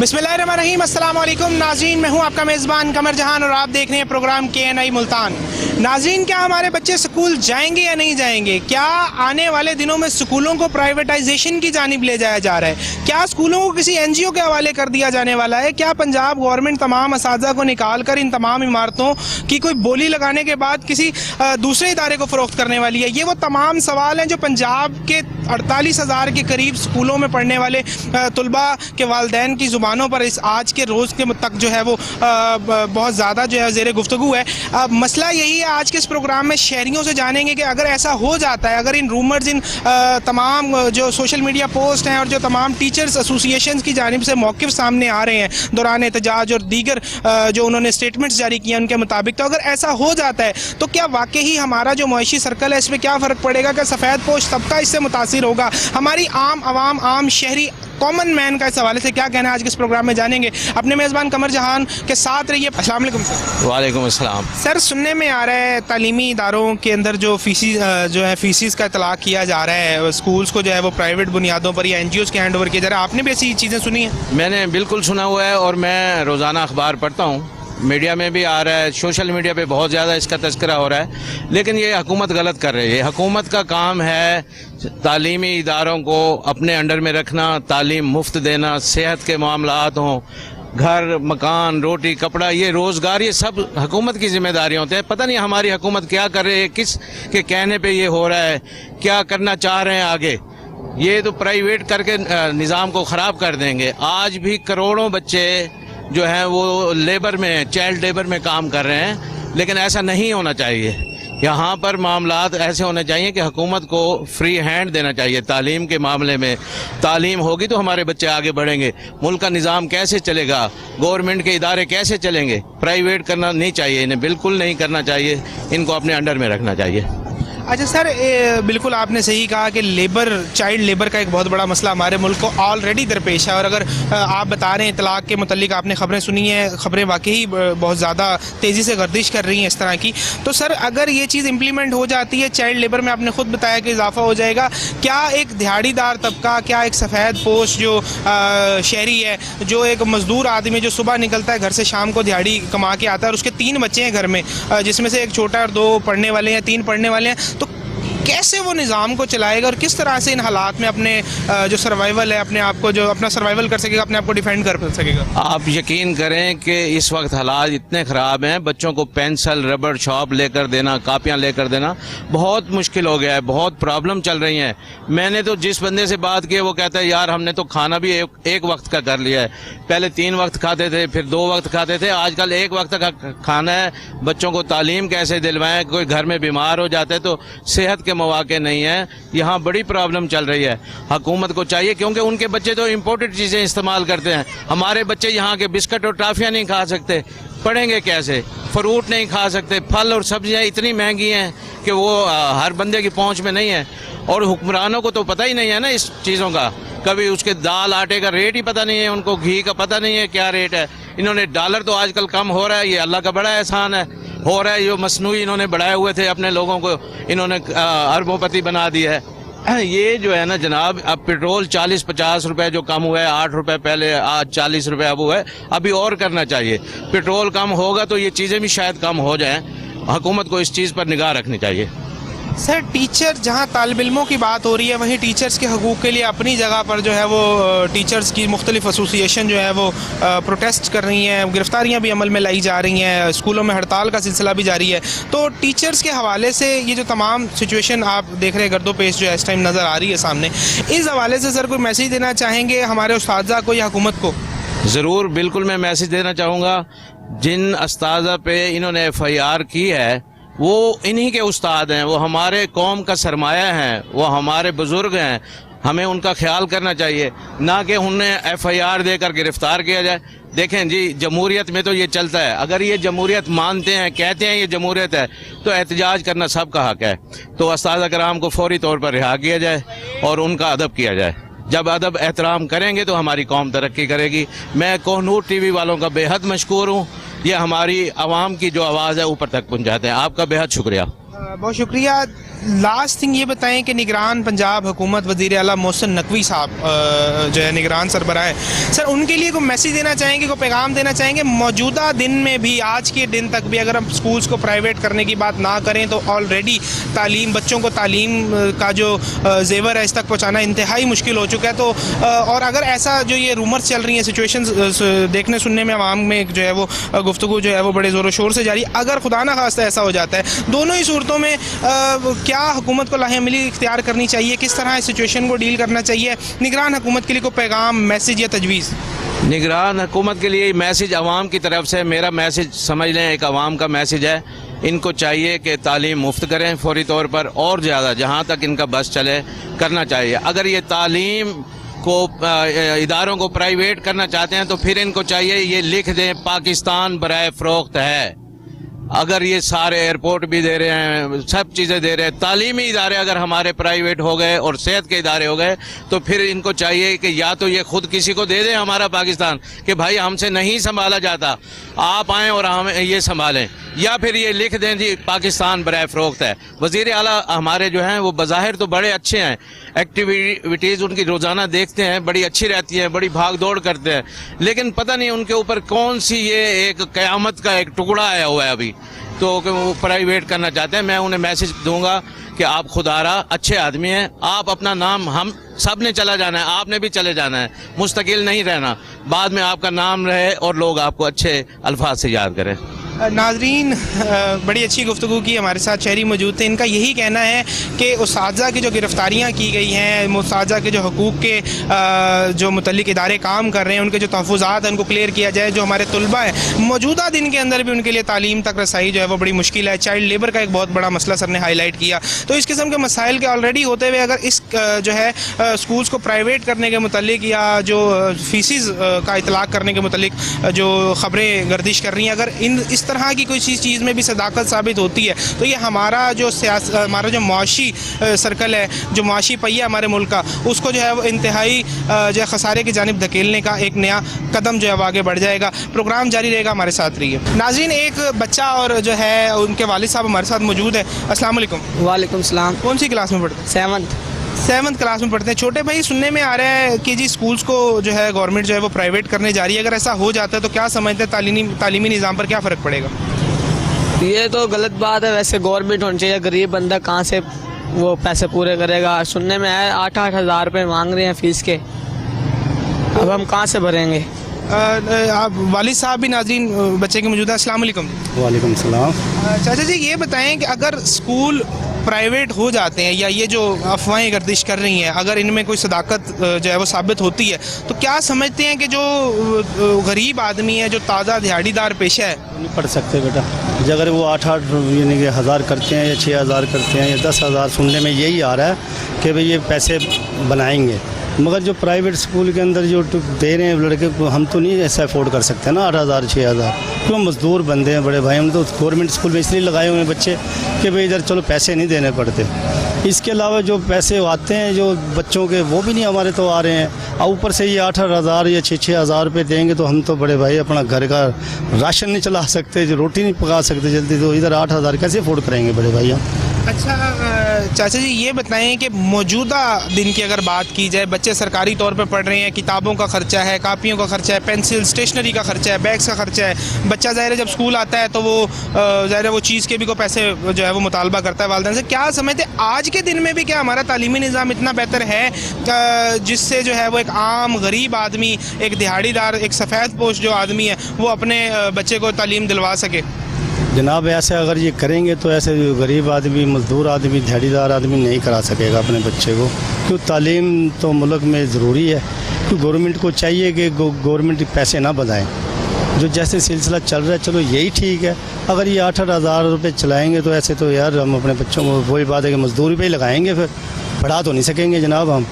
बिस्मिल्लाहिर्रहमानिर्रहीम, अस्सलाम वालेकुम नाज़रीन, मैं हूं आपका मेज़बान कमर जहान और आप देख रहे हैं प्रोग्राम KNI मुल्तान। नाज़रीन, क्या हमारे बच्चे स्कूल जाएंगे या नहीं जाएंगे? क्या आने वाले दिनों में स्कूलों को प्राइवेटाइजेशन की जानिब ले जाया जा रहा है? क्या स्कूलों को किसी NGO के हवाले कर दिया जाने वाला है? क्या पंजाब गवर्नमेंट तमाम असातिज़ा को निकाल कर इन तमाम इमारतों की कोई बोली लगाने के बाद किसी दूसरे इदारे को फ़रोख्त करने वाली है? ये वो तमाम सवाल हैं जो पंजाब के 48,000 के करीब स्कूलों में पढ़ने वाले तलबा के वालिदैन की ज़ुबानों पर इस आज के रोज़ के तक जो है वो बहुत ज़्यादा जो है ज़ेरे गुफ्तगू है। मसला यही है, आज के इस प्रोग्राम में शहरियों से जानेंगे कि अगर ऐसा हो जाता है, अगर इन रूमर्स, इन तमाम जो सोशल मीडिया पोस्ट हैं और जो तमाम टीचर्स एसोसिएशन की जानिब से मौक़िफ़ सामने आ रहे हैं दौरान एहतजाज और दीगर जो उन्होंने स्टेटमेंट्स जारी किए उनके मुताबिक, तो अगर ऐसा हो जाता है तो क्या वाकई हमारा जो मुआशी सर्कल है इस पर क्या फ़र्क पड़ेगा? क्या सफ़ेद पोश तबका इससे मुतासिर होगा? हमारी आम आवाम, आम शहरी, कॉमन मैन का इस हवाले से क्या कहना है आज के इस प्रोग्राम में जानेंगे। अपने मेज़बान कमर जहान के साथ रहिए। अस्सलाम वालेकुम सर। वालेकुम अस्सलाम। सर, सुनने में आ रहा है तालीमी इदारों के अंदर जो फ़ीसिस का इतलाक़ किया जा रहा है, स्कूल्स को जो है वो प्राइवेट बुनियादों पर या NGOs के हैंड ओवर किया जा रहा है। आपने भी ऐसी चीज़ें सुनी हैं? मैंने बिल्कुल सुना हुआ है और मैं रोज़ाना अखबार पढ़ता हूँ, मीडिया में भी आ रहा है, सोशल मीडिया पे बहुत ज़्यादा इसका तज़किरा हो रहा है। लेकिन ये हुकूमत गलत कर रही है। हुकूमत का काम है तालीमी इदारों को अपने अंडर में रखना, तालीम मुफ्त देना, सेहत के मामलात हों, घर, मकान, रोटी, कपड़ा, ये रोज़गार, ये सब हुकूमत की जिम्मेदारी होते हैं। पता नहीं हमारी हुकूमत क्या कर रही है, किस के कहने पे ये हो रहा है, क्या करना चाह रहे हैं आगे। ये तो प्राइवेट करके निज़ाम को ख़राब कर देंगे। आज भी करोड़ों बच्चे जो हैं वो लेबर में, चाइल्ड लेबर में काम कर रहे हैं, लेकिन ऐसा नहीं होना चाहिए। यहाँ पर मामलात ऐसे होने चाहिए कि हुकूमत को फ्री हैंड देना चाहिए तालीम के मामले में। तालीम होगी तो हमारे बच्चे आगे बढ़ेंगे। मुल्क का निज़ाम कैसे चलेगा, गवर्नमेंट के इदारे कैसे चलेंगे? प्राइवेट करना नहीं चाहिए, इन्हें बिल्कुल नहीं करना चाहिए, इनको अपने अंडर में रखना चाहिए। अच्छा सर, बिल्कुल आपने सही कहा कि लेबर, चाइल्ड लेबर का एक बहुत बड़ा मसला हमारे मुल्क को ऑलरेडी दरपेश है। और अगर आप बता रहे हैं इतलाक़ के मुतल्लिक आपने ख़बरें सुनी हैं, ख़बरें वाकई बहुत ज़्यादा तेज़ी से गर्दिश कर रही हैं इस तरह की, तो सर अगर ये चीज़ इम्प्लीमेंट हो जाती है, चाइल्ड लेबर में आपने ख़ुद बताया कि इजाफा हो जाएगा, क्या एक दिहाड़ीदार तबका, क्या एक सफ़ेद पोश जो शहरी है, जो एक मज़दूर आदमी जो सुबह निकलता है घर से शाम को दिहाड़ी कमा के आता है और उसके 3 बच्चे हैं घर में, जिसमें से एक छोटा और 2 पढ़ने वाले हैं, 3 पढ़ने वाले हैं, तो कैसे वो निज़ाम को चलाएगा और किस तरह से इन हालात में अपने जो सर्वाइवल है, अपने आप को जो अपना सर्वाइवल कर सकेगा, अपने आप को डिफेंड कर सकेगा? आप यकीन करें कि इस वक्त हालात इतने ख़राब हैं, बच्चों को पेंसिल, रबड़, शॉप लेकर देना, कापियाँ लेकर देना बहुत मुश्किल हो गया है, बहुत प्रॉब्लम चल रही हैं। मैंने तो जिस बंदे से बात की वो कहता है यार हमने तो खाना भी एक वक्त का कर लिया है। पहले 3 वक्त खाते थे, फिर 2 वक्त खाते थे, आजकल 1 वक्त का खाना है। बच्चों को तालीम कैसे दिलवाएं? कोई घर में बीमार हो जाते तो सेहत के मौके नहीं है। यहाँ बड़ी प्रॉब्लम चल रही है। हुकूमत को चाहिए, क्योंकि उनके बच्चे तो इम्पोर्टेड चीज़ें इस्तेमाल करते हैं। हमारे बच्चे यहाँ के बिस्किट और टाफियाँ नहीं खा सकते, पढ़ेंगे कैसे? फ्रूट नहीं खा सकते, फल और सब्जियाँ इतनी महंगी हैं कि वो हर बंदे की पहुँच में नहीं है। और हुक्मरानों को तो पता ही नहीं है ना इस चीज़ों का। कभी उसके दाल आटे का रेट ही पता नहीं है उनको, घी का पता नहीं है क्या रेट है। इन्होंने डॉलर तो आजकल कम हो रहा है, ये अल्लाह का बड़ा एहसान है, हो रहा है। जो मसनूई इन्होंने बढ़ाए हुए थे अपने लोगों को, इन्होंने अरबोपति बना दिया है। ये जो है ना जनाब, अब पेट्रोल 40-50 रुपए जो कम हुआ है, 8 रुपए पहले, आज 40 रुपए अब हुआ है, अभी और करना चाहिए। पेट्रोल कम होगा तो ये चीज़ें भी शायद कम हो जाएं। हुकूमत को इस चीज़ पर निगाह रखनी चाहिए। सर, टीचर, जहाँ तालिब इल्मों की बात हो रही है वहीं टीचर्स के हकूक़ के लिए अपनी जगह पर जो है वो टीचर्स की मुख्तलिफ एसोसिएशन जो है वो प्रोटेस्ट कर रही हैं, गिरफ्तारियाँ भी अमल में लाई जा रही हैं, स्कूलों में हड़ताल का सिलसिला भी जारी है। तो टीचर्स के हवाले से ये जो तमाम सिचुएशन आप देख रहे हैं, गर्दोपेश जो है इस टाइम नज़र आ रही है सामने, इस हवाले से सर कोई मैसेज देना चाहेंगे हमारे उस्ताज़ा को या हुकूमत को? ज़रूर, बिल्कुल मैं मैसेज देना चाहूँगा। जिन उस्ताज़ा पे इन्होंने FIR की है वो इन्हीं के उस्ताद हैं, वो हमारे कौम का सरमाया हैं, वो हमारे बुज़ुर्ग हैं। हमें उनका ख्याल करना चाहिए, ना कि उन्हें FIR देकर गिरफ्तार किया जाए। देखें जी, जमहूरियत में तो ये चलता है। अगर ये जमहूरियत मानते हैं, कहते हैं ये जमहूरियत है, तो एहतजाज करना सबका हक है। तो उस्ताद कराम को फौरी तौर पर रिहा किया जाए और उनका अदब किया जाए। जब अदब एहतराम करेंगे तो हमारी कौम तरक्की करेगी। मैं कोहनूर TV वालों का बेहद मशकूर हूँ। ये हमारी आवाम की जो आवाज़ है ऊपर तक पहुँचाते हैं। आपका बेहद शुक्रिया। बहुत शुक्रिया। लास्ट थिंग ये बताएं कि निगरान पंजाब हुकूमत वज़ीर आला मोहसिन नकवी साहब जो है निगरान सरबराह है, सर उनके लिए कोई मैसेज देना चाहेंगे, कोई पैगाम देना चाहेंगे? मौजूदा दिन में भी, आज के दिन तक भी अगर हम स्कूल्स को प्राइवेट करने की बात ना करें तो ऑलरेडी तालीम, बच्चों को तालीम का जो जेवर है इस तक पहुँचाना इंतहाई मुश्किल हो चुका है। तो और अगर ऐसा जो ये रूमर्स चल रही हैं, सिचुएशंस देखने सुनने में आवाम में जो है वो गुफ्तगू जो है वो बड़े ज़ोर शोर से जारी, अगर खुदा ना खास्ता ऐसा हो जाता है, दोनों ही सूरतों में क्या हुकूमत को लाहेमिली इख्तियार करनी चाहिए, किस तरह इस सिचुएशन को डील करना चाहिए? निगरान हुकूमत के लिए कोई पैगाम, मैसेज या तजवीज़? निगरान हुकूमत के लिए मैसेज आवाम की तरफ से, मेरा मैसेज समझ लें एक आवाम का मैसेज है। इनको चाहिए कि तालीम मुफ्त करें फौरी तौर पर, और ज़्यादा जहाँ तक इनका बस चले करना चाहिए। अगर ये तालीम को इदारों को प्राइवेट करना चाहते हैं तो फिर इनको चाहिए ये लिख दें पाकिस्तान बराए फ़रोख्त है। अगर ये सारे एयरपोर्ट भी दे रहे हैं, सब चीज़ें दे रहे हैं, तालीमी इदारे अगर हमारे प्राइवेट हो गए और सेहत के इदारे हो गए तो फिर इनको चाहिए कि या तो ये खुद किसी को दे दें हमारा पाकिस्तान कि भाई हमसे नहीं संभाला जाता, आप आएँ और हम ये संभालें, या फिर ये लिख दें जी पाकिस्तान बराए फ़रोख्त है। वज़ीर आला हमारे जो हैं वो बज़ाहिर तो बड़े अच्छे हैं, एक्टिविटीज़ उनकी रोज़ाना देखते हैं, बड़ी अच्छी रहती है, बड़ी भाग दौड़ करते हैं, लेकिन पता नहीं उनके ऊपर कौन सी ये एक क़यामत का एक टुकड़ा आया हुआ है अभी, तो कि वो प्राइवेट करना चाहते हैं। मैं उन्हें मैसेज दूंगा कि आप खुदारा अच्छे आदमी हैं, आप अपना नाम, हम सब ने चला जाना है, आपने भी चले जाना है, मुस्तकिल नहीं रहना, बाद में आपका नाम रहे और लोग आपको अच्छे अल्फाज से याद करें। नाजरीन, बड़ी अच्छी गुफ्तगू की, हमारे साथ शहरी मौजूद थे। इनका यही कहना है कि उस्ताज़ा की जो गिरफ़्तारियाँ की गई हैं, उस्ताज़ा के जो हकूक़ के जो मुतल्लिक़ इदारे काम कर रहे हैं, उनके जो तहफ़्फ़ुज़ात हैं उनको क्लियर किया जाए। जो हमारे तलबा हैं, मौजूदा दिन के अंदर भी उनके लिए तालीम तक रसाई जो है वो बड़ी मुश्किल है। चाइल्ड लेबर का एक बहुत बड़ा मसला सर ने हाईलाइट किया। तो इस किस्म के मसाइल के ऑलरेडी होते हुए अगर इस जो है स्कूल्स को प्राइवेट करने के मुतल्लिक़ या जो फ़ीसिस का इतलाक़ करने के मुतल्लिक़ जो ख़बरें गर्दिश कर रही हैं, अगर इस तरह की कोई चीज़ में भी सदाकत साबित होती है तो ये हमारा जो हमारा जो मुआशी सर्कल है, जो मुआशी पहिया हमारे मुल्क का, उसको जो है वो इंतहाई जो है खसारे की जानिब धकेलने का एक नया कदम जो है वो आगे बढ़ जाएगा। प्रोग्राम जारी रहेगा, हमारे साथ रहिए। नाज़रीन, एक बच्चा और जो है उनके वालिद साहब हमारे साथ मौजूद है। अस्सलाम वालेकुम। वालेकुम सलाम। कौन सी क्लास में पढ़ते हैं? 7th क्लास में पढ़ते हैं। छोटे भाई, सुनने में आ रहा है कि जी स्कूल्स को जो है गवर्नमेंट जो है वो प्राइवेट करने जा रही है। अगर ऐसा हो जाता है तो क्या समझते हैं तालीमी निज़ाम पर क्या फ़र्क पड़ेगा? ये तो गलत बात है, वैसे गवर्नमेंट होनी चाहिए। गरीब बंदा कहाँ से वो पैसे पूरे करेगा? सुनने में आया 8-8 हज़ार रुपये मांग रहे हैं फ़ीस के, अब हम कहाँ से भरेंगे? आप वालिद साहब भी नाज़रीन बच्चे के मौजूद है। अस्सलाम वालेकुम। वालेकुम सलाम। चाचा जी, ये बताएं कि अगर स्कूल प्राइवेट हो जाते हैं या ये जो अफवाहें गर्दिश कर रही हैं, अगर इनमें कोई सदाकत जो है वो साबित होती है, तो क्या समझते हैं कि जो गरीब आदमी है, जो ताज़ा दिहाड़ीदार पेशा है, नहीं पढ़ सकते बेटा? अगर वो 8-8 यानी कि हज़ार करते हैं या 6,000 करते हैं या 10,000, सुनने में यही आ रहा है कि भाई ये पैसे बनाएंगे, मगर जो प्राइवेट स्कूल के अंदर जो दे रहे हैं लड़के को, हम तो नहीं ऐसा अफोर्ड कर सकते ना 8,000 6,000, क्यों? मज़दूर बंदे हैं बड़े भाई, हम तो गवर्नमेंट स्कूल में इसलिए लगाए हुए हैं बच्चे कि भाई इधर चलो पैसे नहीं देने पड़ते। इसके अलावा जो पैसे आते हैं जो बच्चों के, वो भी नहीं हमारे तो आ रहे हैं, और ऊपर से ये 8,000 या 6,000 रुपये देंगे तो हम तो बड़े भाई अपना घर का राशन नहीं चला सकते, जो रोटी नहीं पका सकते जल्दी, तो इधर 8,000 कैसे अफोर्ड करेंगे बड़े भाई हम? अच्छा चाचा जी, ये बताएं कि मौजूदा दिन की अगर बात की जाए, बच्चे सरकारी तौर पे पढ़ रहे हैं, किताबों का ख़र्चा है, कापियों का ख़र्चा है, पेंसिल स्टेशनरी का ख़र्चा है, बैग्स का ख़र्चा है। बच्चा ज़ाहिर है जब स्कूल आता है तो वो ज़ाहिर है वो चीज़ के भी को पैसे जो है वो मुतालबा करता है वालिदैन से। क्या समझते आज के दिन में भी क्या हमारा तालीमी निज़ाम इतना बेहतर है जिससे जो है वो एक आम गरीब आदमी, एक दिहाड़ीदार, एक सफ़ेद पोश जो आदमी है, वो अपने बच्चे को तालीम दिलवा सके? जनाब, ऐसे अगर ये करेंगे तो ऐसे गरीब आदमी, मज़दूर आदमी, दिहाड़ीदार आदमी नहीं करा सकेगा अपने बच्चे को, क्यों? तालीम तो मुल्क में ज़रूरी है। क्यों गवर्नमेंट को चाहिए कि गवर्नमेंट पैसे ना बढ़ाएं, जो जैसे सिलसिला चल रहा है चलो यही ठीक है। अगर ये 8-8 हज़ार रुपये चलाएँगे तो ऐसे तो यार हम अपने बच्चों को, वही बात है कि मज़दूरी पे ही लगाएँगे, फिर बढ़ा तो नहीं सकेंगे जनाब हम।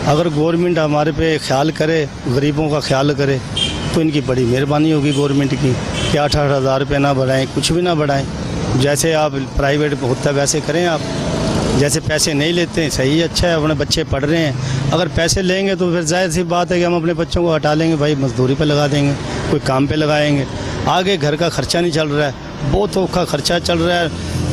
अगर गवर्नमेंट हमारे पे ख्याल करे, गरीबों का ख्याल करे, तो इनकी बड़ी मेहरबानी होगी गवर्नमेंट की कि 8-8 हज़ार रुपये ना बढ़ाएं, कुछ भी ना बढ़ाएं। जैसे आप प्राइवेट होता है वैसे करें आप, जैसे पैसे नहीं लेते हैं सही, अच्छा है, अपने बच्चे पढ़ रहे हैं। अगर पैसे लेंगे तो फिर जाहिर सी बात है कि हम अपने बच्चों को हटा लेंगे, भाई मजदूरी पे लगा देंगे, कोई काम पे लगाएंगे, आगे घर का खर्चा नहीं चल रहा है, बहुत औखा खर्चा चल रहा है।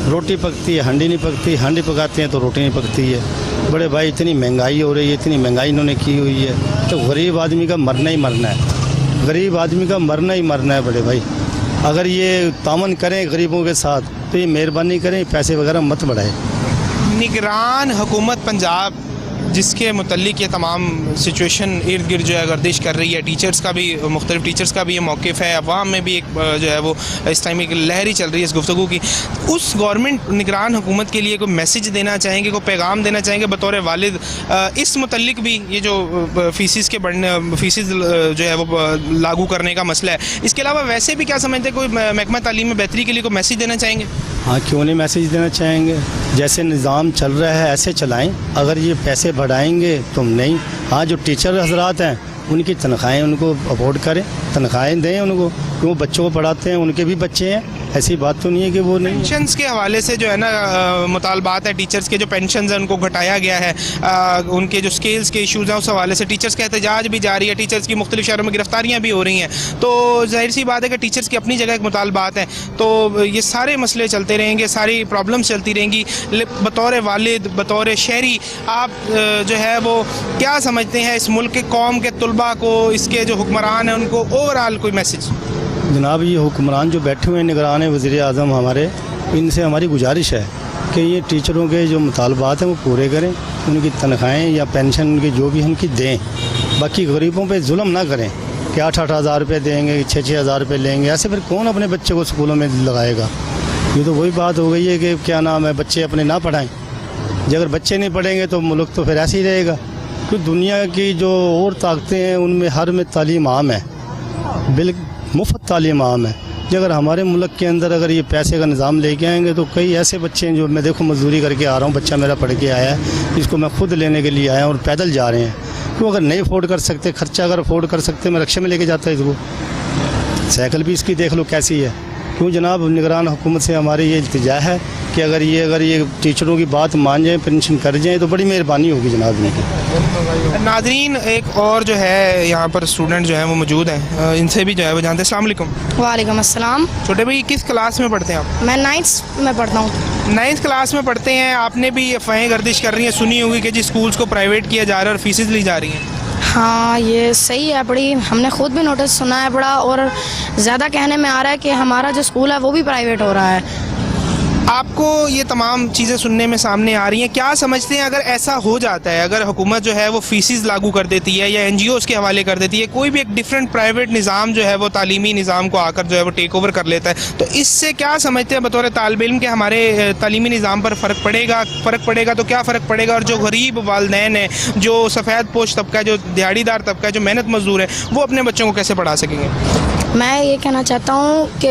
रोटी पकती है, हांडी नहीं पकती, हांडी पकाते हैं तो रोटी नहीं पकती है। बड़े भाई इतनी महंगाई हो रही है, इतनी महंगाई इन्होंने की हुई है, तो गरीब आदमी का मरना ही मरना है, गरीब आदमी का मरना ही मरना है बड़े भाई। अगर ये तामन करें गरीबों के साथ तो ये मेहरबानी करें, पैसे वगैरह मत बढ़ाएं। निगरान हुकूमत पंजाब जिसके मुतल्लिक ये तमाम सिचुएशन इर्द गिर्द जो है गर्दिश कर रही है, टीचर्स का भी मुख्तलिफ टीचर्स का भी ये मौक़िफ़ है, अवाम में भी एक जो है वो इस टाइम एक लहर ही चल रही है इस गुफ्तगू की। उस गवर्नमेंट निगरान हुकूमत के लिए कोई मैसेज देना चाहेंगे, कोई पैगाम देना चाहेंगे बतौर वालिद? इस मुतल्लिक भी ये जो फ़ीसिस के बढ़ने, फ़ीसिस जो है वो लागू करने का मसला है, इसके अलावा वैसे भी क्या समझते हैं, कोई महकमा तालीम में बेहतरी के लिए कोई मैसेज देना चाहेंगे? हाँ, क्यों नहीं मैसेज देना चाहेंगे। जैसे निज़ाम चल रहा है ऐसे चलाएं, अगर ये पैसे बढ़ाएंगे तो नहीं। हाँ, जो टीचर हजरात हैं उनकी तनख्वाहें उनको अफोर्ड करें, तनख्वाहें दें उनको, क्यों बच्चों को पढ़ाते हैं, उनके भी बच्चे हैं, ऐसी बात तो नहीं है कि वो नहीं। पेंशन्स के हवाले से जो है ना मुतालबात है, टीचर्स के जो पेंशन्स हैं उनको घटाया गया है, उनके जो स्केल्स के इशूज़ हैं उस हवाले से टीचर्स का एहतजाज भी जारी है, टीचर्स की मुख्तलिफ शहरों में गिरफ्तारियाँ भी हो रही हैं। तो जाहिर सी बात है कि टीचर्स की अपनी जगह एक मुतालबात हैं, तो ये सारे मसले चलते रहेंगे, सारी प्रॉब्लम्स चलती रहेंगी। बतौर वालिद, बतौर शहरी, आप जो है वो क्या समझते हैं इस मुल्क के कौम के तलबा को, इसके जो हुक्मरान हैं उनको ओवरऑल कोई मैसेज? जनाब, ये हुक्मरान जो बैठे हुए हैं निगरान वज़ीर आज़म हमारे, इनसे हमारी गुजारिश है कि ये टीचरों के जो मुतालबात हैं वो पूरे करें, उनकी तनख्वाहें या पेंशन उनकी जो भी उनकी दें, बाकी गरीबों पे जुल्म ना करें कि 8-8 हज़ार रुपये देंगे, 6-6 हज़ार रुपये लेंगे, ऐसे फिर कौन अपने बच्चे को स्कूलों में लगाएगा? ये तो वही बात हो गई है कि क्या नाम है, बच्चे अपने ना पढ़ाएँ। जब अगर बच्चे नहीं पढ़ेंगे तो मुल्क तो फिर ऐसे ही रहेगा, क्योंकि दुनिया की जो और ताकतें हैं उनमें हर में तालीम आम है, बिल्कुल मुफ्त तालीम आम है। जो अगर हमारे मुल्क के अंदर अगर ये पैसे का निज़ाम लेके आएंगे तो कई ऐसे बच्चे हैं, जो मैं देखो मजदूरी करके आ रहा हूँ, बच्चा मेरा पढ़ के आया है, इसको मैं खुद लेने के लिए आया और पैदल जा रहे हैं, क्यों अगर नहीं अफोर्ड कर सकते, खर्चा अगर अफोर्ड कर सकते, मैं रिक्शे में लेके जाता है इसको, साइकिल भी इसकी देख लो कैसी है। क्यों जनाब, निगरान हुकूमत से हमारी ये इल्तिजा है कि अगर ये टीचरों की बात मान जाएँ, पेंशन कर जाएँ तो बड़ी मेहरबानी होगी जनाब इनकी। नादरीन, एक और जो है यहाँ पर स्टूडेंट जो है वो मौजूद हैं, इनसे भी जो है वो जानते हैं। अस्सलाम वालेकुम। वालेकुम अस्सलाम। छोटे भाई, किस क्लास में पढ़ते हैं आप? मैं 9th में पढ़ता हूँ। 9th क्लास में पढ़ते हैं। आपने भी अफवाहें गर्दिश कर रही हैं, सुनी होगी कि जी स्कूल्स को प्राइवेट किया जा रहा है और फीसेस ली जा रही हैं। हाँ, ये सही है बड़ी, हमने खुद भी नोटिस सुना है बड़ा, और ज़्यादा कहने में आ रहा है कि हमारा जो स्कूल है वो भी प्राइवेट हो रहा है। आपको ये तमाम चीज़ें सुनने में सामने आ रही हैं, क्या समझते हैं अगर ऐसा हो जाता है, अगर हुकूमत जो है वो फीसिस लागू कर देती है या NGOs के हवाले कर देती है, कोई भी एक डिफरेंट प्राइवेट निज़ाम जो है वो तालीमी निज़ाम को आकर जो है वो टेक ओवर कर लेता है, तो इससे क्या समझते हैं बतौर तालिब इल्म के हमारे तालीमी निज़ाम पर फ़र्क पड़ेगा तो क्या फ़र्क पड़ेगा? और जो गरीब वालिदैन है, जो सफ़ेद पोश तबका, जो दिहाड़ीदार तबका है, जो मेहनत मजदूर है, वो अपने बच्चों को कैसे पढ़ा सकेंगे? मैं ये कहना चाहता हूँ कि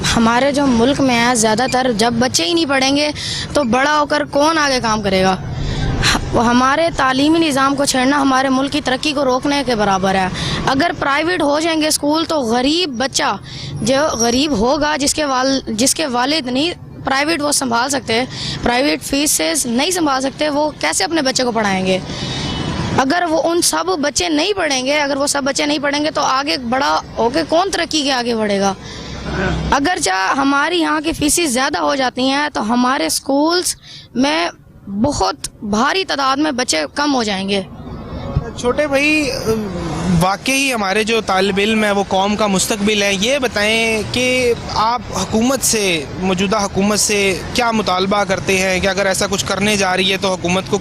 हमारे जो मुल्क में है, ज़्यादातर जब बच्चे ही नहीं पढ़ेंगे तो बड़ा होकर कौन आगे काम करेगा? हमारे तालीमी निज़ाम को छेड़ना हमारे मुल्क की तरक्की को रोकने के बराबर है। अगर प्राइवेट हो जाएंगे स्कूल तो गरीब बच्चा जो गरीब होगा, जिसके वालिद नहीं प्राइवेट वो संभाल सकते, प्राइवेट फीसेस नहीं संभाल सकते, वो कैसे अपने बच्चे को पढ़ाएंगे? अगर वो उन सब बच्चे नहीं पढ़ेंगे तो आगे बड़ा होके कौन तरक्की के आगे बढ़ेगा? अगर हमारी यहाँ की फीसें ज़्यादा हो जाती हैं तो हमारे स्कूल्स में बहुत भारी तादाद में बच्चे कम हो जाएंगे। छोटे भाई, वाकई हमारे जो तालिब इल्म है वो कौम का मुस्तकबिल है, ये बताएं कि आप हुकूमत से, मौजूदा हुकूमत से क्या मुतालबा करते हैं कि अगर ऐसा कुछ करने जा रही है तो हुकूमत को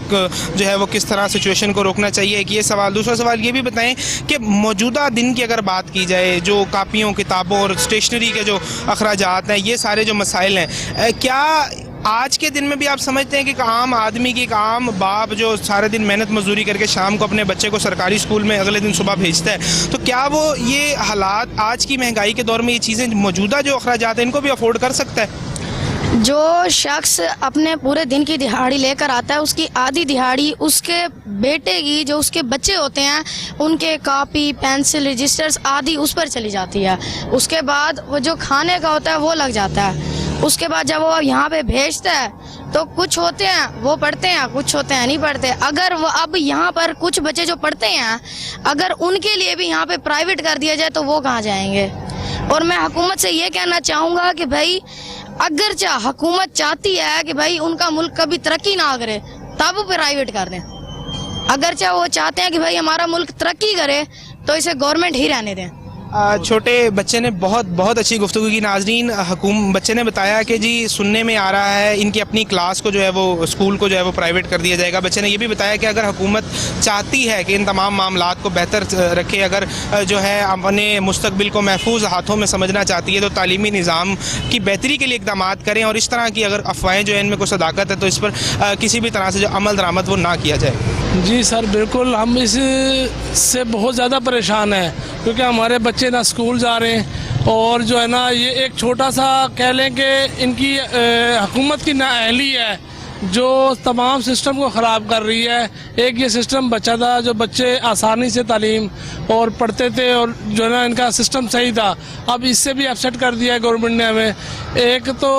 जो है वो किस तरह सिचुएशन को रोकना चाहिए? एक ये सवाल। दूसरा सवाल ये भी बताएं कि मौजूदा दिन की अगर बात की जाए, जो कापियों, किताबों और स्टेशनरी के जो अखराजात हैं, ये सारे जो मसाइल हैं, क्या आज के दिन में भी आप समझते हैं कि एक आम आदमी की, एक आम बाप जो सारे दिन मेहनत मजदूरी करके शाम को अपने बच्चे को सरकारी स्कूल में अगले दिन सुबह भेजता है, तो क्या वो ये हालात आज की महंगाई के दौर में ये चीज़ें, मौजूदा जो अखराजात हैं, इनको भी अफोर्ड कर सकता है? जो शख्स अपने पूरे दिन की दिहाड़ी लेकर आता है, उसकी आधी दिहाड़ी उसके बेटे की, जो उसके बच्चे होते हैं, उनके कॉपी, पेंसिल, रजिस्टर्स आदि उस पर चली जाती है। उसके बाद वो जो खाने का होता है वो लग जाता है। उसके बाद जब वो यहाँ पे भेजता है तो कुछ होते हैं वो पढ़ते हैं, कुछ होते हैं नहीं पढ़ते। अगर वो अब यहाँ पर कुछ बच्चे जो पढ़ते हैं, अगर उनके लिए भी यहाँ पे प्राइवेट कर दिया जाए तो वो कहाँ जाएंगे? और मैं हुकूमत से ये कहना चाहूँगा कि भाई अगर हुकूमत चाहती है कि भाई उनका मुल्क कभी तरक्की ना करे तब वो प्राइवेट कर दें। अगर वो चाहते हैं कि भाई हमारा मुल्क तरक्की करे तो इसे गवर्नमेंट ही रहने दें। छोटे बच्चे ने बहुत अच्छी गुफ्तगू की। नाज़रीन, बच्चे ने बताया कि जी सुनने में आ रहा है इनकी अपनी क्लास को जो है वो स्कूल को जो है वो प्राइवेट कर दिया जाएगा। बच्चे ने ये भी बताया कि अगर हुकूमत चाहती है कि इन तमाम मामलात को बेहतर रखे, अगर जो है अपने मुस्तकबिल को महफूज हाथों में समझना चाहती है तो तालीमी निज़ाम की बेहतरी के लिए इक़दाम करें, और इस तरह की अगर अफवाहें जो है इनमें कोई सदाकत है तो इस पर किसी भी तरह से जो अमल दरामद वो ना किया जाए। जी सर, बिल्कुल हम इससे बहुत ज़्यादा परेशान हैं, क्योंकि हमारे बच्चे ना स्कूल जा रहे हैं और जो है ना ये एक छोटा सा कह लें कि इनकी हुकूमत की नाअहली है जो तमाम सिस्टम को ख़राब कर रही है। एक ये सिस्टम बचा था जो बच्चे आसानी से तालीम और पढ़ते थे और जो है ना इनका सिस्टम सही था, अब इससे भी अपसेट कर दिया है गवर्नमेंट ने हमें। एक तो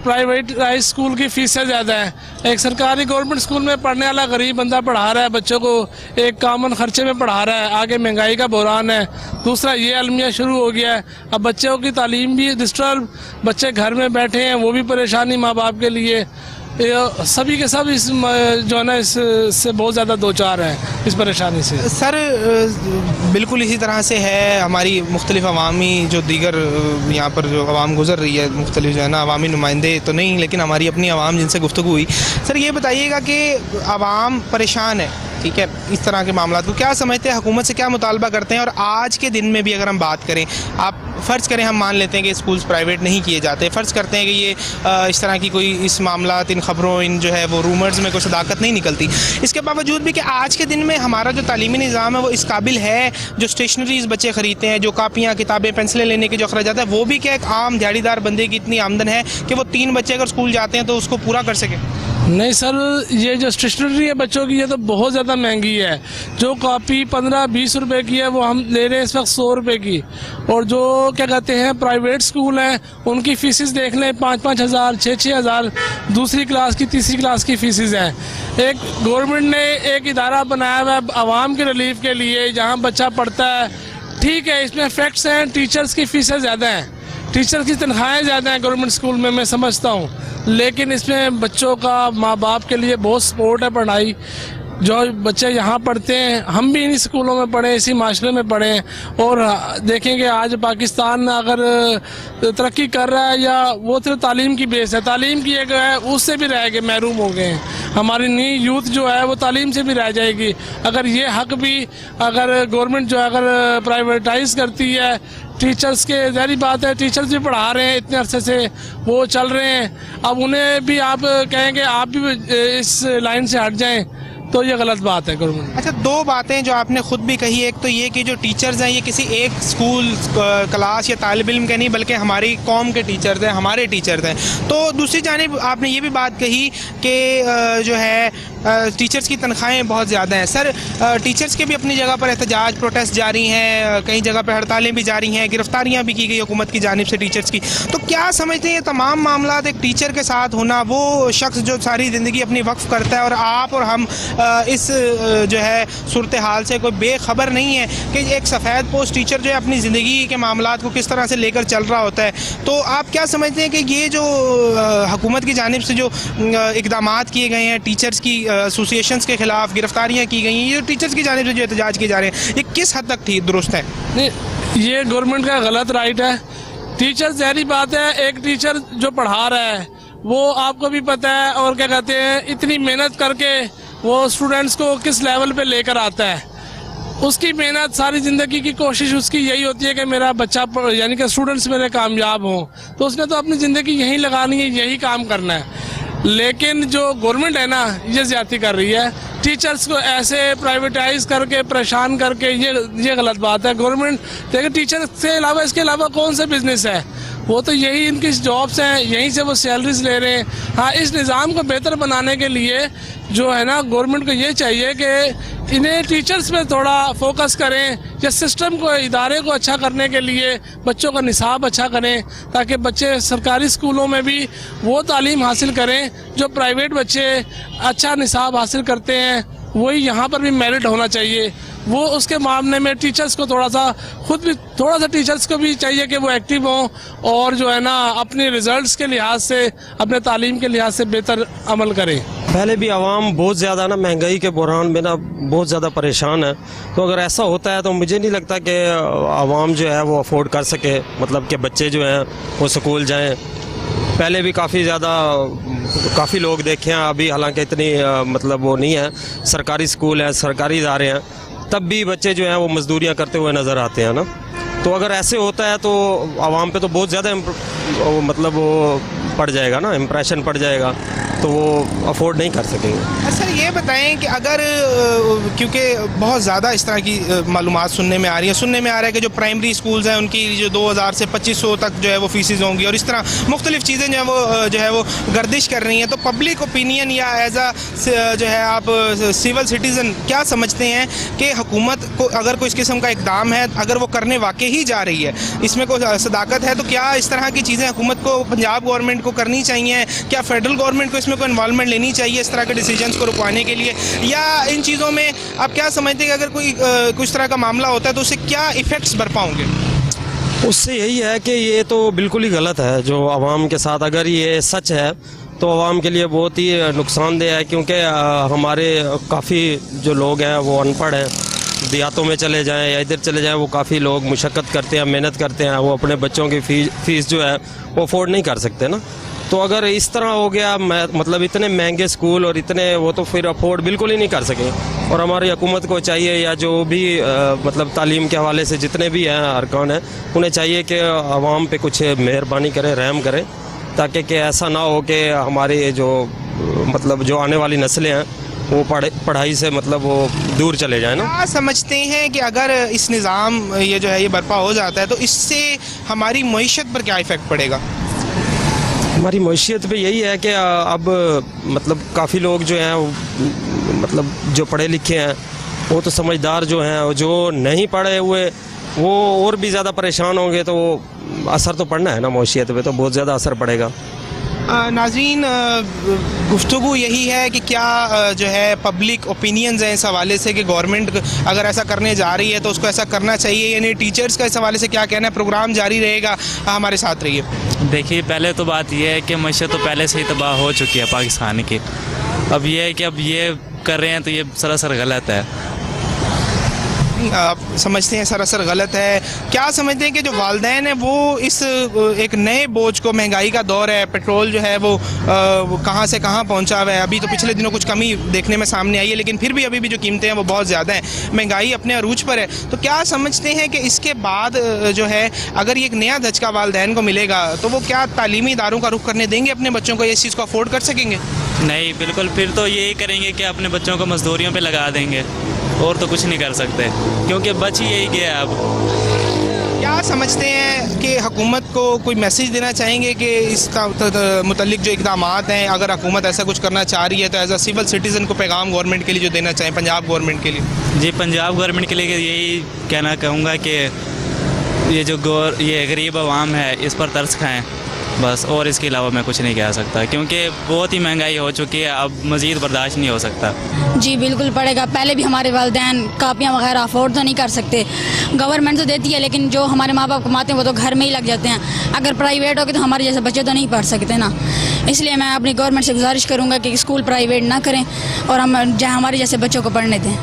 प्राइवेट हाई स्कूल की फ़ीसें ज़्यादा हैं, एक सरकारी गवर्नमेंट स्कूल में पढ़ने वाला गरीब बंदा पढ़ा रहा है बच्चों को, एक कामन खर्चे में पढ़ा रहा है, आगे महंगाई का बहरान है। दूसरा ये अलमिया शुरू हो गया है, अब बच्चों की तालीम भी डिस्टर्ब, बच्चे घर में बैठे हैं वो भी परेशानी माँ बाप के लिए। सभी के सब इस जो है ना इससे बहुत ज़्यादा दो चार हैं इस परेशानी से। सर बिल्कुल इसी तरह से है हमारी मुख्तलिफ अवामी जो दीगर यहाँ पर जो अवाम गुजर रही है, मुख्तलिफ जो है ना अवामी नुमाइंदे तो नहीं लेकिन हमारी अपनी अवाम जिनसे गुफ्तगू हुई। सर ये बताइएगा कि अवाम परेशान है, ठीक है, इस तरह के मामला को क्या समझते हैं, हुकूमत से क्या मुतालबा करते हैं? और आज के दिन में भी अगर हम बात करें, आप फ़र्ज़ करें हम मान लेते हैं कि स्कूल्स प्राइवेट नहीं किए जाते, फ़र्ज़ करते हैं कि ये इस तरह की कोई इस मामलात इन ख़बरों इन जो है वो रूमर्स में कोई सदाकत नहीं निकलती, इसके बावजूद भी कि आज के दिन में हमारा जो तालीमी निज़ाम है वो इस काबिल है, जो स्टेशनरीज़ बच्चे ख़रीदते हैं, जो कापियाँ किताबें पेंसिलें लेने के जो अखराजात है, वो भी क्या एक आम दिहाड़ीदार बंदे की इतनी आमदन है कि वो 3 बच्चे अगर स्कूल जाते हैं तो उसको पूरा कर सके? नहीं सर, ये जो स्टेशनरी है बच्चों की ये तो बहुत ज़्यादा महंगी है। जो कॉपी 15-20 रुपए की है वो हम ले रहे हैं इस वक्त 100 रुपए की, और जो क्या कहते हैं प्राइवेट स्कूल हैं उनकी फ़ीसेस देख लें 5-5 हज़ार 6-6 हज़ार, दूसरी क्लास की तीसरी क्लास की फ़ीसेस हैं। एक गवर्नमेंट ने एक इदारा बनाया हुआ है आवाम के रिलीफ के लिए जहाँ बच्चा पढ़ता है, ठीक है, इसमें फैक्ट्स हैं, टीचर्स की फ़ीसें ज़्यादा हैं, टीचर की तनख्वाहें ज़्यादा हैं गवर्नमेंट स्कूल में, मैं समझता हूँ, लेकिन इसमें बच्चों का माँ बाप के लिए बहुत सपोर्ट है। पढ़ाई जो बच्चे यहाँ पढ़ते हैं, हम भी इन्हीं स्कूलों में पढ़े, इसी माशरे में पढ़े हैं, और देखेंगे आज पाकिस्तान अगर तरक्की कर रहा है या वो सिर्फ तालीम की बेस है, तालीम की एक है उससे भी रह गए, महरूम हो गए हैं। हमारी नई यूथ जो है वो तालीम से भी रह जाएगी अगर ये हक भी अगर गवर्नमेंट जो है अगर प्राइवेटाइज करती है। टीचर्स के ज़ाहिर बात है, टीचर्स भी पढ़ा रहे हैं इतने अरसे से, वो चल रहे हैं, अब उन्हें भी आप कहेंगे आप भी इस लाइन से हट जाएं तो ये गलत बात है गवर्नमेंट। अच्छा, 2 बातें जो आपने खुद भी कही, एक तो ये कि जो टीचर्स हैं ये किसी एक स्कूल क्लास या तालिब इल्म के नहीं बल्कि हमारी कौम के टीचर्स हैं, हमारे टीचर्स हैं। तो दूसरी जानिब आपने ये भी बात कही कि जो है टीचर्स की तनख्वाहें बहुत ज़्यादा हैं। सर टीचर्स के भी अपनी जगह पर एहतजाज प्रोटेस्ट जारी हैं, कई जगह पर हड़तालें भी जारी हैं, गिरफ्तारियाँ भी की गई हुकूमत की जानिब से टीचर्स की। तो क्या समझते हैं ये तमाम मामला एक टीचर के साथ होना, वो शख्स जो सारी ज़िंदगी अपनी वक्फ करता है और आप और हम इस जो है सूरत हाल से कोई बेखबर नहीं है कि एक सफ़ेद पोस्ट टीचर जो है अपनी ज़िंदगी के मामलात को किस तरह से लेकर चल रहा होता है? तो आप क्या समझते हैं कि ये जो हुकूमत की जानिब से जो इक़दामात किए गए हैं, टीचर्स की एसोसिएशंस के ख़िलाफ़ गिरफ्तारियाँ की गई हैं, ये जो टीचर्स की जानिब से जो एहतजाज किए जा रहे हैं, ये किस हद तक ठीक दुरुस्त है? नहीं, ये गवर्नमेंट का गलत राइट है। टीचर ज़ाहिर बात है, एक टीचर जो पढ़ा रहा है वो आपको भी पता है, और क्या कहते हैं इतनी मेहनत करके वो स्टूडेंट्स को किस लेवल पे लेकर आता है, उसकी मेहनत सारी ज़िंदगी की कोशिश उसकी यही होती है कि मेरा बच्चा यानी कि स्टूडेंट्स मेरे कामयाब हों, तो उसने तो अपनी ज़िंदगी यहीं लगानी है, यही काम करना है। लेकिन जो गवर्नमेंट है ना ये ज़्यादती कर रही है, टीचर्स को ऐसे प्राइवेटाइज करके परेशान करके, ये गलत बात है। गवर्नमेंट देखिए टीचर से अलावा इसके अलावा कौन सा बिजनेस है, वो तो यही इनकी जॉब्स हैं, यहीं से वो सैलरीज ले रहे हैं। हाँ, इस निज़ाम को बेहतर बनाने के लिए जो है ना गवर्नमेंट को ये चाहिए कि इन्हें टीचर्स पे थोड़ा फोकस करें, या सिस्टम को इदारे को अच्छा करने के लिए बच्चों का निसाब अच्छा करें, ताकि बच्चे सरकारी स्कूलों में भी वो तालीम हासिल करें जो प्राइवेट बच्चे अच्छा निसाब हासिल करते हैं, वही यहाँ पर भी मेरिट होना चाहिए। वो उसके मामले में टीचर्स को थोड़ा सा खुद भी थोड़ा सा टीचर्स को भी चाहिए कि वो एक्टिव हों और जो है ना अपने रिजल्ट्स के लिहाज से अपने तालीम के लिहाज से बेहतर अमल करें। पहले भी आवाम बहुत ज़्यादा ना महंगाई के बहरान में ना बहुत ज़्यादा परेशान है, तो अगर ऐसा होता है तो मुझे नहीं लगता कि आवाम जो है वो अफोर्ड कर सके, मतलब कि बच्चे जो हैं वो स्कूल जाएं। पहले भी काफ़ी लोग देखे हैं, अभी हालांकि इतनी मतलब वो नहीं है, सरकारी स्कूल है, सरकारी इदारे हैं, तब भी बच्चे जो हैं वो मजदूरियां करते हुए नज़र आते हैं ना। तो अगर ऐसे होता है तो आवाम पे तो बहुत ज़्यादा मतलब वो पड़ जाएगा ना, इम्प्रेशन पड़ जाएगा, तो वो अफोर्ड नहीं कर सकेंगे। सर ये बताएं कि अगर क्योंकि बहुत ज़्यादा इस तरह की मालूमात सुनने में आ रही है, कि जो प्राइमरी स्कूल्स हैं उनकी जो 2000 से 2500 तक जो है वो फीसिस होंगी और इस तरह मुख्तलिफ चीज़ें जो है वो गर्दिश कर रही हैं, तो पब्लिक ओपिनियन या एज आ जो है आप सिविल सिटीज़न क्या समझते हैं कि हुकूमत को अगर कोई इस किस्म का इकदाम है, अगर वो करने वाकई ही जा रही है, इसमें कोई सदाकत है, तो क्या इस तरह की चीज़ें हुकूमत को, पंजाब गवर्नमेंट को करनी चाहिए? क्या फेडरल गवर्नमेंट को इसमें कोई इन्वॉल्वमेंट लेनी चाहिए इस तरह के डिसीजंस को रुकवाने के लिए? या इन चीज़ों में आप क्या समझते हैं कि अगर कोई कुछ तरह का मामला होता है तो उससे क्या इफ़ेक्ट्स बरपा होंगे? उससे यही है कि ये तो बिल्कुल ही गलत है जो आवाम के साथ, अगर ये सच है तो आवाम के लिए बहुत ही नुकसानदेह है, क्योंकि हमारे काफ़ी जो लोग हैं वो अनपढ़ हैं, देहातों में चले जाएं या इधर चले जाएं, वो काफ़ी लोग मुशक्क़त करते हैं, मेहनत करते हैं, वो अपने बच्चों की फ़ीस जो है वो अफोर्ड नहीं कर सकते ना। तो अगर इस तरह हो गया, मतलब इतने महंगे स्कूल और इतने, वो तो फिर अफोर्ड बिल्कुल ही नहीं कर सके। और हमारी हुकूमत को चाहिए, या जो भी मतलब तालीम के हवाले से जितने भी हैं अरकान हैं, उन्हें चाहिए कि आवाम पे कुछ मेहरबानी करें, रहम करें, ताकि कि ऐसा ना हो कि हमारे जो मतलब जो आने वाली नस्लें हैं वो पढ़ाई से मतलब वो दूर चले जाए ना। क्या समझते हैं कि अगर इस निज़ाम ये जो है ये बर्पा हो जाता है तो इससे हमारी मईशत पर क्या इफ़ेक्ट पड़ेगा? हमारी मईशत पे यही है कि अब मतलब काफ़ी लोग जो हैं मतलब जो पढ़े लिखे हैं वो तो समझदार जो हैं, जो नहीं पढ़े हुए वो और भी ज़्यादा परेशान होंगे, तो असर तो पड़ना है ना, मईशत पे तो बहुत ज़्यादा असर पड़ेगा। नाज़रीन, गुफ्तगू यही है कि क्या जो है पब्लिक ओपिनियंस हैं इस हवाले से कि गवर्नमेंट अगर ऐसा करने जा रही है तो उसको ऐसा करना चाहिए, यानी टीचर्स का इस हवाले से क्या कहना है? प्रोग्राम जारी रहेगा, हमारे साथ रहिए। देखिए, पहले तो बात यह है कि मईशत तो पहले से ही तबाह हो चुकी है पाकिस्तान की। अब ये है कि अब ये कर रहे हैं तो ये सरासर गलत है। आप समझते हैं सरासर गलत है? क्या समझते हैं कि जो वालिदैन है वो इस एक नए बोझ को, महंगाई का दौर है, पेट्रोल जो है वो कहाँ से कहाँ पहुँचा हुआ है? अभी तो पिछले दिनों कुछ कमी देखने में सामने आई है, लेकिन फिर भी अभी भी जो कीमतें हैं वो बहुत ज़्यादा हैं, महंगाई अपने अरूज पर है। तो क्या समझते हैं कि इसके बाद जो है अगर ये एक नया धचका वालिदैन को मिलेगा तो वो क्या तालीमी इदारों का रुख करने देंगे अपने बच्चों को, या इस चीज़ को अफोर्ड कर सकेंगे? नहीं, बिल्कुल, फिर तो यही करेंगे कि अपने बच्चों को मजदूरियों पे लगा देंगे, और तो कुछ नहीं कर सकते, क्योंकि बच ही यही गया है अब। क्या समझते हैं कि हुकूमत को कोई मैसेज देना चाहेंगे कि इसका मुतल्लिक जो इक़दाम हैं, अगर हुकूमत ऐसा कुछ करना चाह रही है तो एज अ सिविल सिटीज़न को पैगाम गवर्नमेंट के लिए जो देना चाहें, पंजाब गवर्नमेंट के लिए? जी, पंजाब गवर्नमेंट के लिए यही कहना कहूँगा कि ये गरीब आवाम है, इस पर तरस खाएँ बस, और इसके अलावा मैं कुछ नहीं कह सकता, क्योंकि बहुत ही महंगाई हो चुकी है, अब मज़ीद बर्दाश्त नहीं हो सकता। जी बिल्कुल पड़ेगा। पहले भी हमारे वालिदैन कापियाँ वगैरह अफोर्ड तो नहीं कर सकते, गवर्नमेंट तो देती है, लेकिन जो हमारे माँ बाप कमाते हैं वो तो घर में ही लग जाते हैं। अगर प्राइवेट होगी तो हमारे जैसे बच्चे तो नहीं पढ़ सकते ना, इसलिए मैं अपनी गवर्नमेंट से गुजारिश करूँगा कि स्कूल प्राइवेट ना करें और हम हमारे जैसे बच्चों को पढ़ने दें।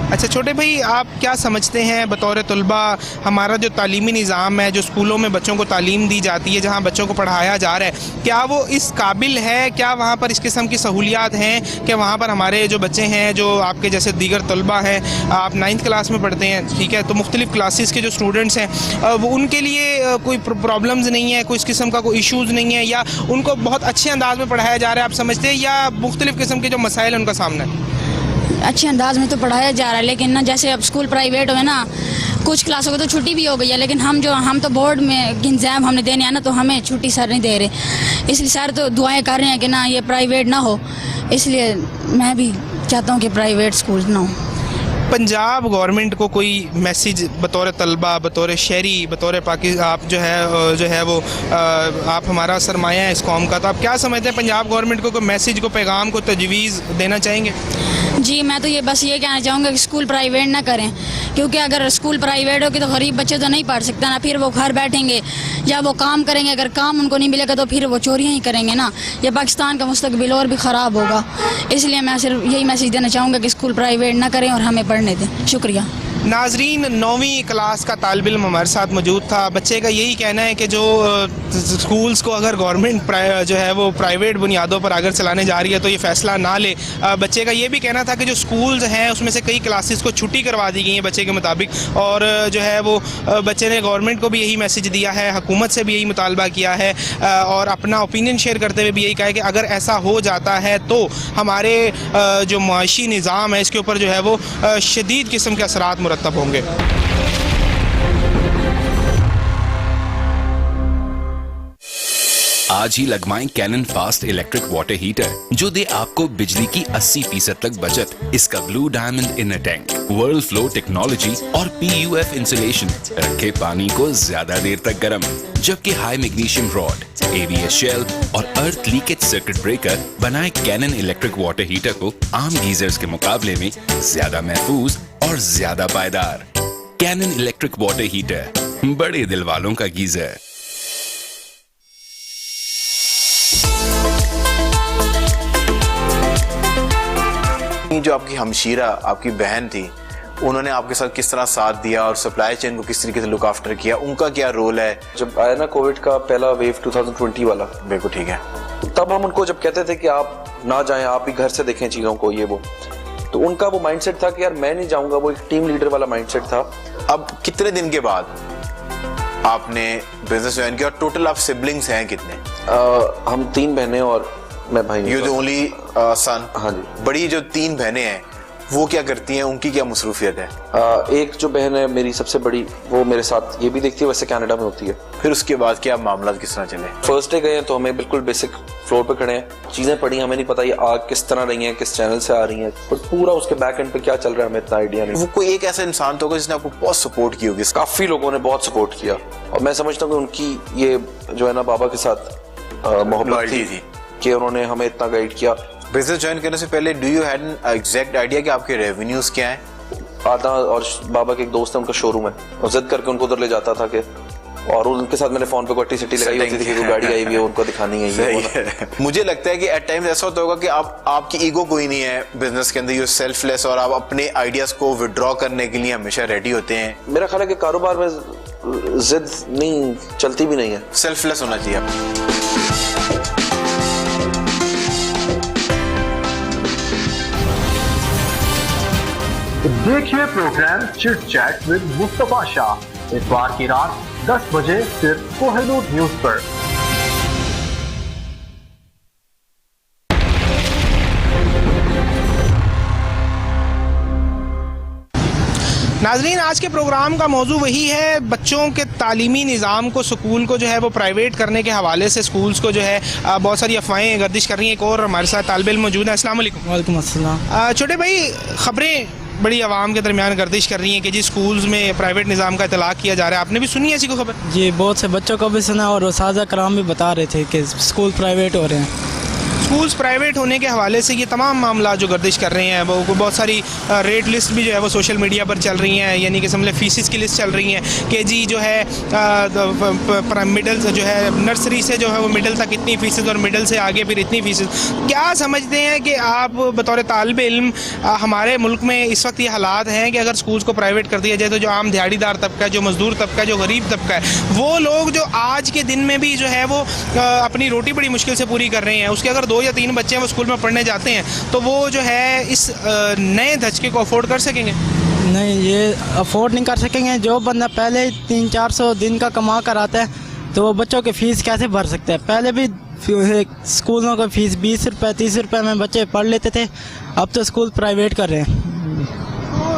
अच्छा छोटे भाई, आप क्या समझते हैं बतौर तलबा, हमारा जो तालीमी निज़ाम है, जो स्कूलों में बच्चों को तालीम दी जाती है, जहाँ बच्चों को पढ़ाया जा रहा है, क्या वो इस काबिल है? क्या वहाँ पर इस किस्म की सहूलियात हैं कि वहाँ पर हमारे जो बच्चे हैं, जो आपके जैसे दीगर तलबा हैं, आप 9th क्लास में पढ़ते हैं, ठीक है, तो मुख्तलिफ़ क्लासेस के जो स्टूडेंट्स हैं वो उनके लिए कोई प्रॉब्लम्स नहीं है, कोई इस किस्म का कोई इशूज़ नहीं है, या उनको बहुत अच्छे अंदाज में पढ़ाया जा रहा है, आप समझते हैं, या मुख्तलिफ़ किस्म के जो मसाइल उनका सामना है? अच्छे अंदाज में तो पढ़ाया जा रहा है, लेकिन ना जैसे अब स्कूल प्राइवेट हुए ना, कुछ क्लासों को तो छुट्टी भी हो गई है, लेकिन हम तो बोर्ड में एग्ज़ाम हमने देने आना, तो हमें छुट्टी सर नहीं दे रहे, इसलिए सर तो दुआएं कर रहे हैं कि ना ये प्राइवेट ना हो, इसलिए मैं भी चाहता हूँ कि प्राइवेट स्कूल ना हो। पंजाब गवर्नमेंट को कोई मैसेज बतौर तलबा, बतौर शहरी, बतौर आप जो है वो आप हमारा सरमाया है इस कौम का, तो आप क्या समझते हैं पंजाब गवर्नमेंट को कोई मैसेज, को पैगाम, को तजवीज़ देना चाहेंगे? जी मैं तो ये बस ये कहना चाहूँगा कि स्कूल प्राइवेट ना करें, क्योंकि अगर स्कूल प्राइवेट होगी तो गरीब बच्चे तो नहीं पढ़ सकते ना, फिर वो घर बैठेंगे या वो काम करेंगे, अगर काम उनको नहीं मिलेगा तो फिर वो चोरियाँ ही करेंगे ना। ये पाकिस्तान का मुस्तकबिल और भी ख़राब होगा। इसलिए मैं सिर्फ यही मैसेज देना चाहूँगा कि स्कूल प्राइवेट ना करें और हमें पढ़ने दें। शुक्रिया। नाजरीन, 9वीं क्लास का तालिब इल्म हमारे साथ मौजूद था। बच्चे का यही कहना है कि जो स्कूल्स को अगर गवर्नमेंट जो है वो प्राइवेट बुनियादों पर अगर चलाने जा रही है तो ये फ़ैसला ना ले। बच्चे का ये भी कहना था कि जो स्कूल्स हैं उसमें से कई क्लासेस को छुट्टी करवा दी गई है बच्चे के मुताबिक, और जो है वो बच्चे ने गवर्नमेंट को भी यही मैसेज दिया है, हुकूमत से भी यही मुतालबा किया है और अपना ओपिनियन शेयर करते हुए भी यही कहा है कि अगर ऐसा हो जाता है तो हमारे जो माशी निज़ाम है इसके ऊपर जो है वो शदीद किस्म के असरात मुरतब होंगे। आज ही लगवाएं Canon fast electric water heater जो दे आपको बिजली की 80% तक बचत। इसका blue diamond inner tank, world flow technology और PUF इंसुलेशन रखे पानी को ज्यादा देर तक गर्म, जबकि high magnesium rod, ABS shell और अर्थ लीकेज सर्किट ब्रेकर बनाए कैनन इलेक्ट्रिक वाटर हीटर को आम गीजर्स के मुकाबले में ज्यादा महफूज और ज्यादा पायदार। कैनन इलेक्ट्रिक वाटर हीटर, बड़े दिल वालों का गीजर। जो आपकी हमशीरा, आपकी बहन थी, उन्होंने आपके साथ किस तरह साथ दिया और सप्लाई चेन को किस तरीके से लुक आफ्टर किया, उनका क्या रोल है? जब आया ना कोविड का पहला वेव 2020 वाला, बिल्कुल ठीक है, तब हम उनको जब कहते थे कि आप ना जाएं, आप ही घर से देखें चीजों को, ये वो, तो उनका वो माइंडसेट था कि यार मैं नहीं जाऊंगा, वो एक टीम लीडर वाला माइंडसेट था। अब कितने दिन के बाद आपने बिजनेस ज्वाइन किया और टोटल आप सिबलिंग्स हैं कितने? हम 3 बहनें और मैं भाई। You the only son? हाँ जी। बड़ी जो 3 बहनें हैं वो क्या करती हैं, उनकी क्या मसरूफियत है? एक जो बहन है मेरी सबसे बड़ी, वो मेरे साथ ये भी देखती है, वैसे कनाडा में होती है। फिर उसके बाद क्या मामला किस तरह चले? फर्स्ट डे गए तो हमें बिल्कुल बेसिक फ्लोर पे खड़े हैं, चीजें पड़ी, हमें नहीं पता ये आग किस तरह रही है, किस चैनल से आ रही है, और पूरा उसके बैक एंड पे क्या चल रहा है हमें इतना आइडिया नहीं। वो कोई एक ऐसा इंसान तो होगा जिसने आपको बहुत सपोर्ट की होगी? काफी लोगों ने बहुत सपोर्ट किया और मैं समझता हूँ कि उनकी ये जो है ना बाबा के साथ मोहब्बत थी कि उन्होंने हमें इतना गाइड किया। बिजनेस ज्वाइन करने से पहले do you had an exact idea कि आपके रेवेन्यूज क्या हैं? आता और बाबा के एक दोस्त है, उनका शोरूम है, और जिद करके उनको उधर ले जाता था कि, और उनके साथ मैंने फोन पे कोई सिटी लगाई होती थी कि कोई गाड़ी आई हुई है उनको दिखानी है। मुझे लगता है कि एट टाइम्स ऐसा होता होगा कि आपकी ईगो कोई नहीं है बिजनेस के अंदर, यू सेल्फलेस, और आप अपने आइडियाज को विड्रॉ करने के लिए हमेशा रेडी होते हैं। मेरा ख्याल है कि कारोबार में जिद नहीं चलती भी नहीं है, सेल्फलेस होना चाहिए। देखिए programme chit chat with Mustafa Shah इतवार की रात 10 बजे सिर्फ कोहिनूर न्यूज पर। नाजरीन, आज के प्रोग्राम का मौजू वही है, बच्चों के तालीमी निज़ाम को, स्कूल को जो है वो प्राइवेट करने के हवाले से स्कूल्स को जो है बहुत सारी अफवाहें गर्दिश कर रही हैं। एक और हमारे साथ तालिब इल्म मौजूद है। अस्सलाम वालेकुम। वालेकुम अस्सलाम। छोटे भाई, खबरें बड़ी आवाम के दरमियान गर्दिश कर रही हैं कि जी स्कूल्स में प्राइवेट निज़ाम का इतलाक़ किया जा रहा है, आपने भी सुनी ऐसी कोई खबर? जी बहुत से बच्चों को भी सुना और उस्ताद कराम भी बता रहे थे कि स्कूल प्राइवेट हो रहे हैं। स्कूल्स प्राइवेट होने के हवाले से ये तमाम मामला जो गर्दिश कर रहे हैं, वो बहुत सारी रेट लिस्ट भी जो है वो सोशल मीडिया पर चल रही हैं, यानी कि समझ लें फीसिस की लिस्ट चल रही हैं कि जी जो है मिडल जो है नर्सरी से जो है वो मिडल तक इतनी फीसिस और मिडल से आगे फिर इतनी फीसिस। क्या समझते हैं कि आप बतौर तालिब इल्म, हमारे मुल्क में इस वक्त ये हालात हैं कि अगर स्कूल्स को प्राइवेट कर दिया जाए तो जो आम दिहाड़ीदार तबका है, जो मजदूर तबका है, जो गरीब तबका है, वो लोग जो आज के दिन में भी जो है वो अपनी रोटी बड़ी मुश्किल से पूरी कर रहे हैं, उसके अगर 2 या 3 बच्चे वो स्कूल में पढ़ने जाते हैं तो वो जो है इस नए धचके को अफोर्ड कर सकेंगे? नहीं, ये अफोर्ड नहीं कर सकेंगे। जो बंदा पहले 300-400 दिन का कमा कर आता है तो वो बच्चों की फ़ीस कैसे भर सकते हैं? पहले भी स्कूलों का फ़ीस 20 रुपये 30 रुपये में बच्चे पढ़ लेते थे, अब तो स्कूल प्राइवेट कर रहे हैं।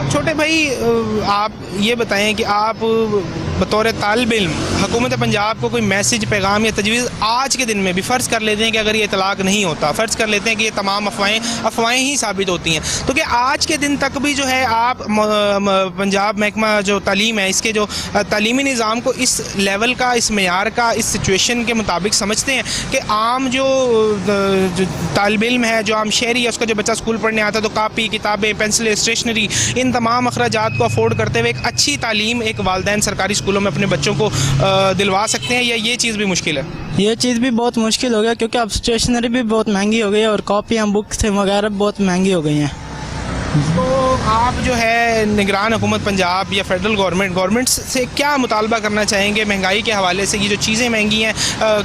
छोटे भाई, आप ये बताएं कि आप बतौर तालिब इल्म हुकूमत पंजाब को कोई मैसेज, पैगाम या तजवीज़ आज के दिन में भी, फ़र्ज़ कर लेते हैं कि अगर ये तलाक नहीं होता, फ़र्ज़ कर लेते हैं कि ये तमाम अफवाहें ही साबित होती हैं, तो कि आज के दिन तक भी जो है आप पंजाब महकमा जो तालीम है, इसके जो तालीमी निज़ाम को इस लेवल का, इस मेयार का, इस सिचुएशन के मुताबिक समझते हैं कि आम जो तालिब इल्म है, जो आम शहरी है, उसका जो बच्चा स्कूल पढ़ने आता है तो कापी, किताबें, पेंसिल, स्टेशनरी, इन तमाम अखराजात को अफोर्ड करते हुए एक अच्छी तालीम एक वालिदैन सरकारी स्कूलों में अपने बच्चों को दिलवा सकते हैं, या ये चीज़ भी मुश्किल है? ये चीज़ भी बहुत मुश्किल हो गया क्योंकि अब स्टेशनरी भी बहुत महंगी हो गई है और कॉपियाँ, बुक्स वगैरह बहुत महंगी हो गई हैं। तो आप जो है निगरान हुकूमत पंजाब या फेडरल गवर्नमेंट से क्या मुतालबा करना चाहेंगे महंगाई के हवाले से? ये जो चीज़ें महंगी हैं,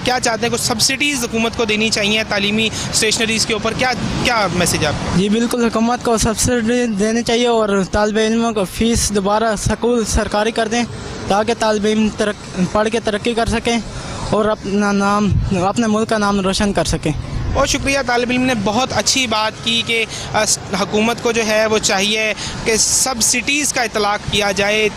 क्या चाहते हैं? कुछ सब्सिडीज़ हुकूमत को देनी चाहिए तालीमी स्टेशनरीज़ के ऊपर, क्या मैसेज आप? जी बिल्कुल, हुकूमत को सब्सिडी देनी चाहिए और तालिब इल्मों को फ़ीस दोबारा स्कूल सरकारी कर दें ताकि तालिब इल्म पढ़ के तरक्की कर सकें और अपने मुल्क का नाम रोशन कर सकें। बहुत शुक्रिया। तालिब इल्म ने बहुत अच्छी बात की कि हुकूमत को जो है वो चाहिए कि सब सिटीज़ का इतलाक़ किया जाए।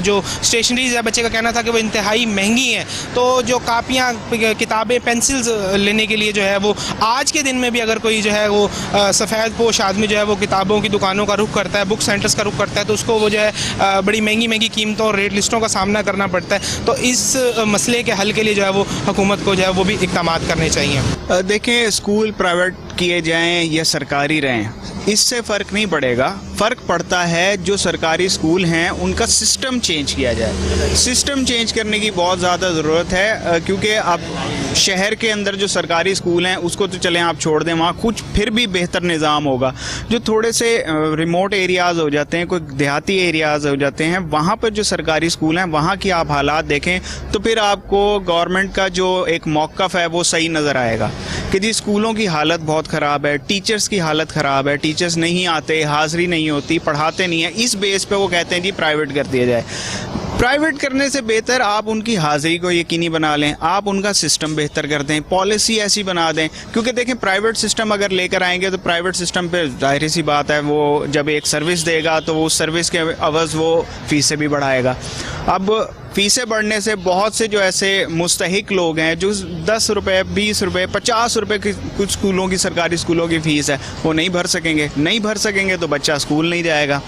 जो स्टेशनरीज़ है, बच्चे का कहना था कि वो इंतहाई महंगी हैं, तो जो कापियाँ, किताबें, पेंसिल्स लेने के लिए जो है वो आज के दिन में भी अगर कोई जो है वो सफ़ेद पोश आदमी जो है वो किताबों की दुकानों का रुख करता है, बुक सेंटर्स का रुख करता है, तो उसको वो जो है बड़ी महंगी कीमतों और रेट लिस्टों का सामना करना पड़ता है। तो इस मसले के हल के लिए जो है वो हुकूमत को जो है वो भी इक़दाम करने चाहिए। देखें, स्कूल प्राइवेट किए जाएं या सरकारी रहें, इससे फ़र्क नहीं पड़ेगा। फ़र्क पड़ता है जो सरकारी स्कूल हैं उनका सिस्टम चेंज किया जाए। सिस्टम चेंज करने की बहुत ज़्यादा ज़रूरत है, क्योंकि अब शहर के अंदर जो सरकारी स्कूल हैं उसको तो चलें आप छोड़ दें, वहाँ कुछ फिर भी बेहतर निज़ाम होगा। जो थोड़े से रिमोट एरियाज़ हो जाते हैं, कोई देहाती एरियाज़ हो जाते हैं, वहाँ पर जो सरकारी स्कूल हैं वहाँ की आप हालात देखें तो फिर आपको गवर्नमेंट का जो एक मौक़िफ़ है वो सही नज़र आएगा कि जी स्कूलों की हालत बहुत ख़राब है, टीचर्स की हालत ख़राब है, टीचर्स नहीं आते, हाज़िरी नहीं होती, पढ़ाते नहीं है। इस बेस पे वो कहते हैं जी प्राइवेट कर दिया जाए। प्राइवेट करने से बेहतर आप उनकी हाज़िरी को यकीनी बना लें, आप उनका सिस्टम बेहतर कर दें, पॉलिसी ऐसी बना दें। क्योंकि देखें, प्राइवेट सिस्टम अगर लेकर आएंगे तो प्राइवेट सिस्टम पे जाहिर सी बात है वो जब एक सर्विस देगा तो वो उस सर्विस के अवज़ वो फ़ीसें भी बढ़ाएगा। अब फ़ीसें बढ़ने से बहुत से जो ऐसे मुस्तहिक लोग हैं जो 10 रुपये, 20 रुपये, 50 रुपये की कुछ स्कूलों की, सरकारी स्कूलों की फ़ीस है, वो नहीं भर सकेंगे तो बच्चा स्कूल नहीं जाएगा।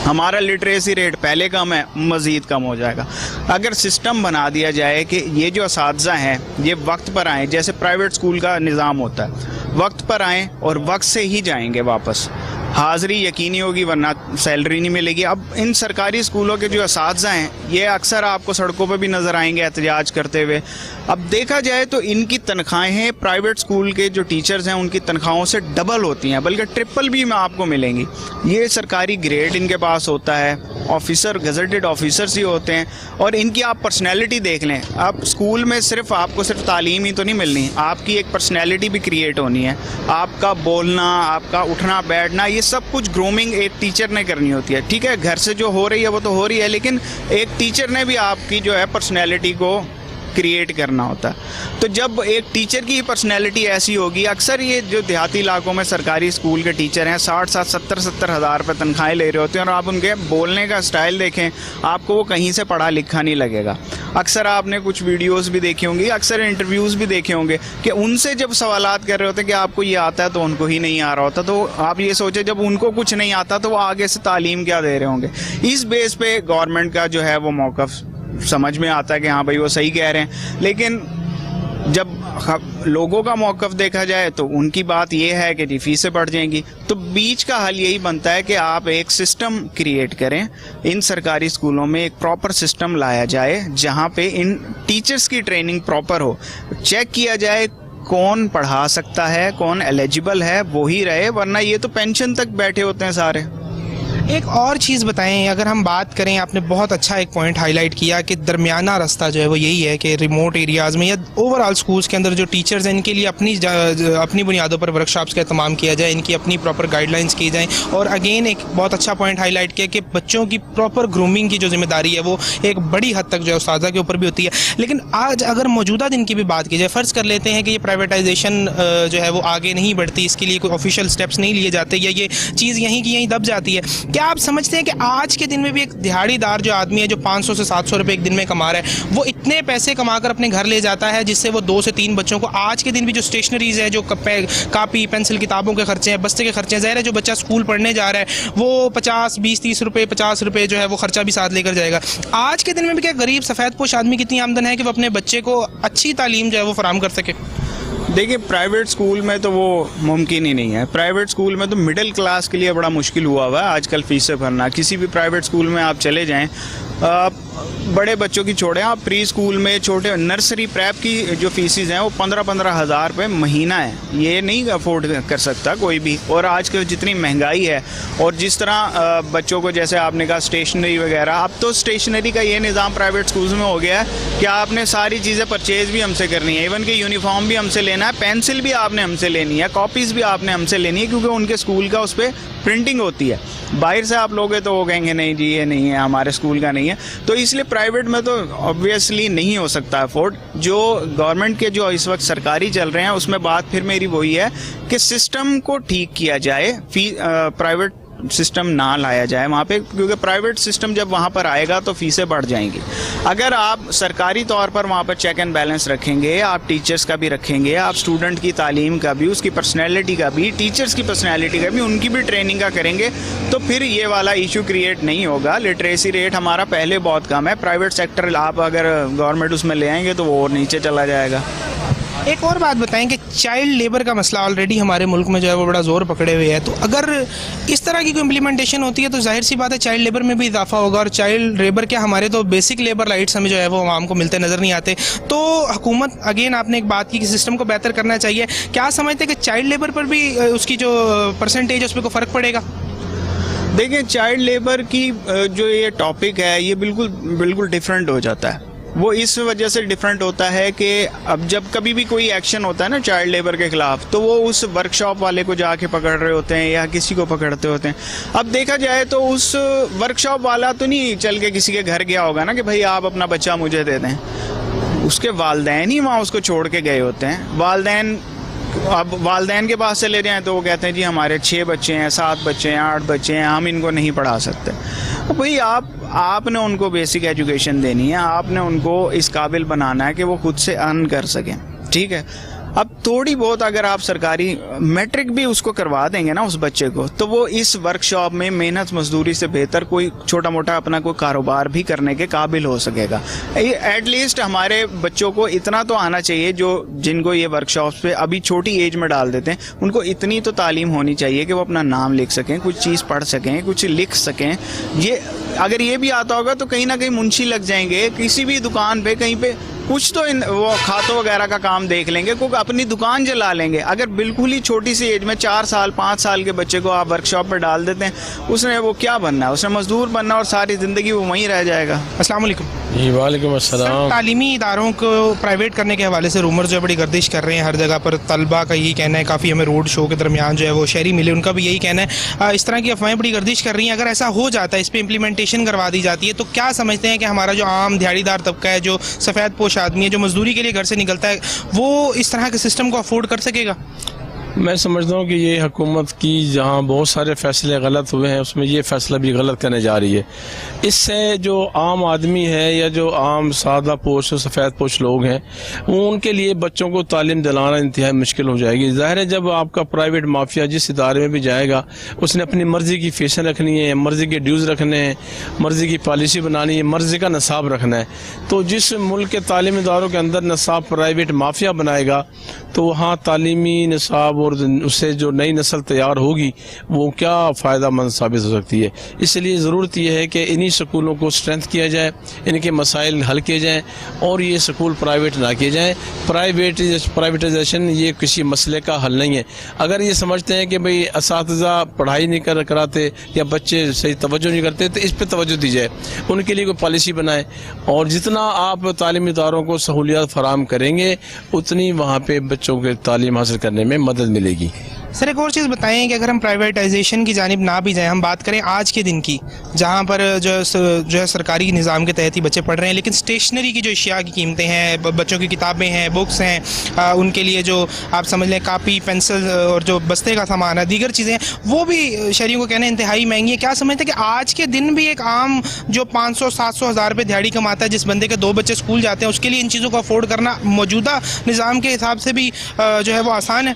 हमारा लिटरेसी रेट पहले कम है, मज़ीद कम हो जाएगा। अगर सिस्टम बना दिया जाए कि ये जो असातिज़ा हैं ये वक्त पर आएँ, जैसे प्राइवेट स्कूल का निज़ाम होता है, वक्त पर आएँ और वक्त से ही जाएंगे वापस, हाज़िरी यकीनी होगी वरना सैलरी नहीं मिलेगी। अब इन सरकारी स्कूलों के जो असातिज़ा हैं ये अक्सर आपको सड़कों पर भी नज़र आएंगे एहतजाज करते हुए। अब देखा जाए तो इनकी तनख्वाहें प्राइवेट स्कूल के जो टीचर्स हैं उनकी तनख्वाहों से डबल होती हैं, बल्कि ट्रिपल भी में आपको मिलेंगी। ये सरकारी ग्रेड इनके पास होता है, ऑफिसर, गज़टेड ऑफिसर्स ही होते हैं, और इनकी आप पर्सनैलिटी देख लें। अब स्कूल में आपको सिर्फ तालीम ही तो नहीं मिलनी, आपकी एक पर्सनैलिटी भी क्रिएट होनी है। आपका बोलना, आपका उठना बैठना, ये सब कुछ ग्रूमिंग एक टीचर ने करनी होती है। ठीक है, घर से जो हो रही है वो तो हो रही है, लेकिन एक टीचर ने भी आपकी जो है पर्सनैलिटी को क्रिएट करना होता है। तो जब एक टीचर की पर्सनैलिटी ऐसी होगी, अक्सर ये जो देहाती इलाकों में सरकारी स्कूल के टीचर हैं 60-70 हज़ार रुपये तनख्वाहें ले रहे होते हैं, और आप उनके बोलने का स्टाइल देखें, आपको वो कहीं से पढ़ा लिखा नहीं लगेगा। अक्सर आपने कुछ वीडियोस भी देखी होंगी, अक्सर इंटरव्यूज़ भी देखे होंगे कि उनसे जब सवालात कर रहे होते हैं कि आपको ये आता है तो उनको ही नहीं आ रहा होता। तो आप ये सोचें, जब उनको कुछ नहीं आता तो वो आगे से तालीम क्या दे रहे होंगे। इस बेस पे गवर्नमेंट का जो है वो मौक़िफ़ समझ में आता है कि हाँ भाई वो सही कह रहे हैं, लेकिन जब लोगों का मौक़िफ़ देखा जाए तो उनकी बात ये है कि जी फ़ीसें बढ़ जाएंगी। तो बीच का हल यही बनता है कि आप एक सिस्टम क्रिएट करें, इन सरकारी स्कूलों में एक प्रॉपर सिस्टम लाया जाए जहाँ पे इन टीचर्स की ट्रेनिंग प्रॉपर हो, चेक किया जाए कौन पढ़ा सकता है, कौन एलिजिबल है, वो ही रहे, वरना ये तो पेंशन तक बैठे होते हैं सारे। एक और चीज़ बताएं, अगर हम बात करें, आपने बहुत अच्छा एक पॉइंट हाईलाइट किया कि दरमियाना रास्ता जो है वो यही है कि रिमोट एरियाज़ में या ओवरऑल स्कूल्स के अंदर जो टीचर्स हैं इनके लिए अपनी बुनियादों पर वर्कशॉप्स का इत्माम किया जाए, इनकी अपनी प्रॉपर गाइडलाइंस की जाएँ। और अगेन एक बहुत अच्छा पॉइंट हाईलाइट किया कि बच्चों की प्रॉपर ग्रूमिंग की जो जिम्मेदारी है वो एक बड़ी हद तक जो है उस्तादा के ऊपर भी होती है। लेकिन आज अगर मौजूदा दिन की भी बात की जाए, फ़र्ज़ कर लेते हैं कि ये प्राइवेटाइजेशन जो है वो आगे नहीं बढ़ती, इसके लिए कोई ऑफिशियल स्टेप्स नहीं लिए जाते या ये चीज़ यहीं की यहीं दब जाती है, क्या आप समझते हैं कि आज के दिन में भी एक दिहाड़ीदार जो आदमी है जो 500 से 700 रुपये एक दिन में कमा रहा है, वो इतने पैसे कमाकर अपने घर ले जाता है जिससे वो 2 से 3 बच्चों को आज के दिन भी जो स्टेशनरीज है, जो कापी पेंसिल किताबों के खर्चे हैं, बस्ते के खर्चे हैं, ज़ाहिर है जो बच्चा स्कूल पढ़ने जा रहा है वो 50, 20, 30 रुपये, 50 रुपये जो है वो खर्चा भी साथ लेकर जाएगा। आज के दिन में भी क्या गरीब सफ़ेदपोश आदमी की इतनी आमदन है कि वो अपने बच्चे को अच्छी तालीम जो है वो फराहम कर सके? देखिए, प्राइवेट स्कूल में तो वो मुमकिन ही नहीं है। प्राइवेट स्कूल में तो मिडिल क्लास के लिए बड़ा मुश्किल हुआ हुआ है आजकल फीसें भरना। किसी भी प्राइवेट स्कूल में आप चले जाएं, बड़े बच्चों की छोड़ें, आप प्री स्कूल में छोटे नर्सरी प्रेप की जो फीसेस हैं वो 15-15 हज़ार रुपये महीना है। ये नहीं अफोर्ड कर सकता कोई भी। और आजकल जितनी महंगाई है और जिस तरह बच्चों को, जैसे आपने कहा स्टेशनरी वगैरह, अब तो स्टेशनरी का ये निज़ाम प्राइवेट स्कूल्स में हो गया है कि आपने सारी चीज़ें परचेज़ भी हमसे करनी है, इवन कि यूनिफॉर्म भी हमसे लेना है, पेंसिल भी आपने हमसे लेनी है, कॉपीज़ भी आपने हमसे लेनी है, क्योंकि उनके स्कूल का उस पर प्रिंटिंग होती है। बाहर से आप लोगे तो वो कहेंगे नहीं जी ये नहीं है, हमारे स्कूल का नहीं है। तो इसलिए प्राइवेट में तो ऑब्वियसली नहीं हो सकता अफोर्ड। जो गवर्नमेंट के जो इस वक्त सरकारी चल रहे हैं उसमें बात फिर मेरी वही है कि सिस्टम को ठीक किया जाए, प्राइवेट सिस्टम ना लाया जाए वहाँ पे, क्योंकि प्राइवेट सिस्टम जब वहाँ पर आएगा तो फीसें बढ़ जाएंगी। अगर आप सरकारी तौर पर वहाँ पर चेक एंड बैलेंस रखेंगे, आप टीचर्स का भी रखेंगे, आप स्टूडेंट की तालीम का भी, उसकी पर्सनैलिटी का भी, टीचर्स की पर्सनैलिटी का भी, उनकी भी ट्रेनिंग का करेंगे, तो फिर ये वाला इशू क्रिएट नहीं होगा। लिटरेसी रेट हमारा पहले बहुत कम है। प्राइवेट सेक्टर आप अगर गवर्नमेंट उसमें ले आएंगे तो वो और नीचे चला जाएगा। एक और बात बताएं कि चाइल्ड लेबर का मसला ऑलरेडी हमारे मुल्क में जो है वो बड़ा ज़ोर पकड़े हुए है, तो अगर इस तरह की कोई इम्प्लीमेंटेशन होती है तो जाहिर सी बात है चाइल्ड लेबर में भी इजाफा होगा। और चाइल्ड लेबर क्या, हमारे तो बेसिक लेबर राइट्स हमें जो है वो आवाम को मिलते नज़र नहीं आते। तो हुकूमत, अगेन आपने एक बात की कि सिस्टम को बेहतर करना चाहिए, क्या समझते हैं कि चाइल्ड लेबर पर भी उसकी जो परसेंटेज है उस पर कोई फ़र्क पड़ेगा? देखिए, चाइल्ड लेबर की जो ये टॉपिक है ये बिल्कुल डिफरेंट हो जाता है। वो इस वजह से डिफरेंट होता है कि अब जब कभी भी कोई एक्शन होता है ना चाइल्ड लेबर के खिलाफ, तो वो उस वर्कशॉप वाले को जाके पकड़ रहे होते हैं या किसी को पकड़ते होते हैं। अब देखा जाए तो उस वर्कशॉप वाला तो नहीं चल के किसी के घर गया होगा ना कि भाई आप अपना बच्चा मुझे दे दें। उसके वालदैन ही वहाँ उसको छोड़ के गए होते हैं। वालदैन के पास चले जाएं तो वो कहते हैं जी हमारे 6 बच्चे हैं, 7 बच्चे हैं, 8 बच्चे हैं, हम इनको नहीं पढ़ा सकते। भाई आपने उनको बेसिक एजुकेशन देनी है, आपने उनको इस काबिल बनाना है कि वो खुद से अर्न कर सकें, ठीक है। अब थोड़ी बहुत अगर आप सरकारी मैट्रिक भी उसको करवा देंगे ना उस बच्चे को, तो वो इस वर्कशॉप में मेहनत मजदूरी से बेहतर कोई छोटा मोटा अपना कोई कारोबार भी करने के काबिल हो सकेगा। एटलीस्ट हमारे बच्चों को इतना तो आना चाहिए, जो जिनको ये वर्कशॉप्स पे अभी छोटी एज में डाल देते हैं, उनको इतनी तो तालीम होनी चाहिए कि वो अपना नाम लिख सकें, कुछ चीज़ पढ़ सकें, कुछ लिख सकें। ये अगर ये भी आता होगा तो कहीं ना कहीं मुंशी लग जाएंगे किसी भी दुकान पे, कहीं पे कुछ तो वो खातों वगैरह का काम देख लेंगे, कोई अपनी दुकान चला लेंगे। अगर बिल्कुल ही छोटी सी एज में 4 साल 5 साल के बच्चे को आप वर्कशॉप पर डाल देते हैं, उसने वो क्या बनना है? उसने मजदूर बनना और सारी ज़िंदगी वो वहीं रह जाएगा। अस्सलाम वालेकुम। जी वालेकुम अस्सलाम। तालीमी इदारों को प्राइवेट करने के हवाले से रूमर जो है बड़ी गर्दिश कर रहे हैं हर जगह पर। तलबा का यही कहना है, काफ़ी हमें रोड शो के दरमियान जो है वो शहरी मिले, उनका भी यही कहना है। इस तरह की अफवाहें बड़ी गर्दिश कर रही हैं। अगर ऐसा हो जाता है, इस पर इम्प्लीमेंटेशन करवा दी जाती है, तो क्या समझते हैं कि हमारा जो आम दिहाड़ीदार तबका है, जो सफ़ेद पोश आदमी है, जो मजदूरी के लिए घर से निकलता है, वो इस तरह के सिस्टम को अफोर्ड कर सकेगा? मैं समझता हूँ कि ये हुकूमत की जहाँ बहुत सारे फैसले गलत हुए हैं, उसमें ये फैसला भी गलत करने जा रही है। इससे जो आम आदमी है या जो आम सादा पोश सफ़ेद पोश लोग हैं, वो उनके लिए बच्चों को तालीम दिलाना इंतहाई मुश्किल हो जाएगी। ज़ाहिर है जब आपका प्राइवेट माफिया जिस इदारे में भी जाएगा, उसने अपनी मर्ज़ी की फ़ीसें रखनी है, मर्ज़ी के ड्यूज़ रखने हैं, मर्ज़ी की पॉलिसी बनानी है, मर्ज़ी का नसाब रखना है। तो जिस मुल्क के तालीमी इदारों के अंदर नसाब प्राइवेट माफिया बनाएगा, तो वहाँ तालीमी नसाब और उससे जो नई नस्ल तैयार होगी वो क्या फ़ायदा मंद साबित हो सकती है। इसलिए ज़रूरत यह है कि इन्हीं स्कूलों को स्ट्रेंथ किया जाए, इनके मसाइल हल किए जाएँ और ये स्कूल प्राइवेट ना किए जाएँ। प्राइवेटाइजेशन ये किसी मसले का हल नहीं है। अगर ये समझते हैं कि भाई असातिज़ा पढ़ाई नहीं कराते या बच्चे सही तवज्जो नहीं करते, तो इस पर तवज्जो दी जाए, उनके लिए कोई पॉलिसी बनाए। और जितना आप तालीमी इदारों को सहूलियात फराहम करेंगे, उतनी वहाँ पर बच्चों के तालीम हासिल करने में मदद मिलेगी। सर एक और चीज़ बताएं कि अगर हम प्राइवेटाइजेशन की जानिब ना भी जाएं, हम बात करें आज के दिन की, जहां पर जो है सरकारी निज़ाम के तहत ही बच्चे पढ़ रहे हैं, लेकिन स्टेशनरी की जो अशिया की कीमतें हैं, बच्चों की किताबें हैं, बुक्स हैं, उनके लिए जो आप समझ लें कापी पेंसिल और जो बस्ते का सामान है, दीगर चीज़ें, वो भी शहरियों को कहना इंतहाई महंगी है। क्या समझते हैं कि आज के दिन भी एक आम जो 500-700 हज़ार रुपये दिहाड़ी कमाता है, जिस बंदे के 2 बच्चे स्कूल जाते हैं, उसके लिए इन चीज़ों को अफोर्ड करना मौजूदा निज़ाम के हिसाब से भी जो है वो आसान है?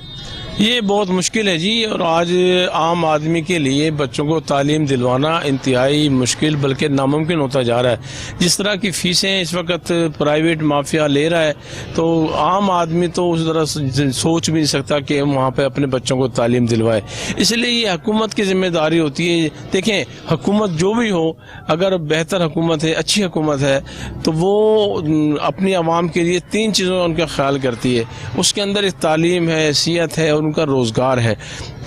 ये बहुत मुश्किल है जी, और आज आम आदमी के लिए बच्चों को तालीम दिलवाना इंतहाई मुश्किल बल्कि नामुमकिन होता जा रहा है। जिस तरह की फ़ीसें इस वक्त प्राइवेट माफिया ले रहा है, तो आम आदमी तो उस तरह सोच भी नहीं सकता कि हम वहाँ पे अपने बच्चों को तालीम दिलवाए। इसलिए ये हुकूमत की जिम्मेदारी होती है। देखें, हुकूमत जो भी हो, अगर बेहतर हुकूमत है, अच्छी हुकूमत है, तो वो अपनी आवाम के लिए 3 चीज़ों का उनका ख्याल करती है। उसके अंदर एक तालीम है, हैसियत है, उनका रोज़गार है।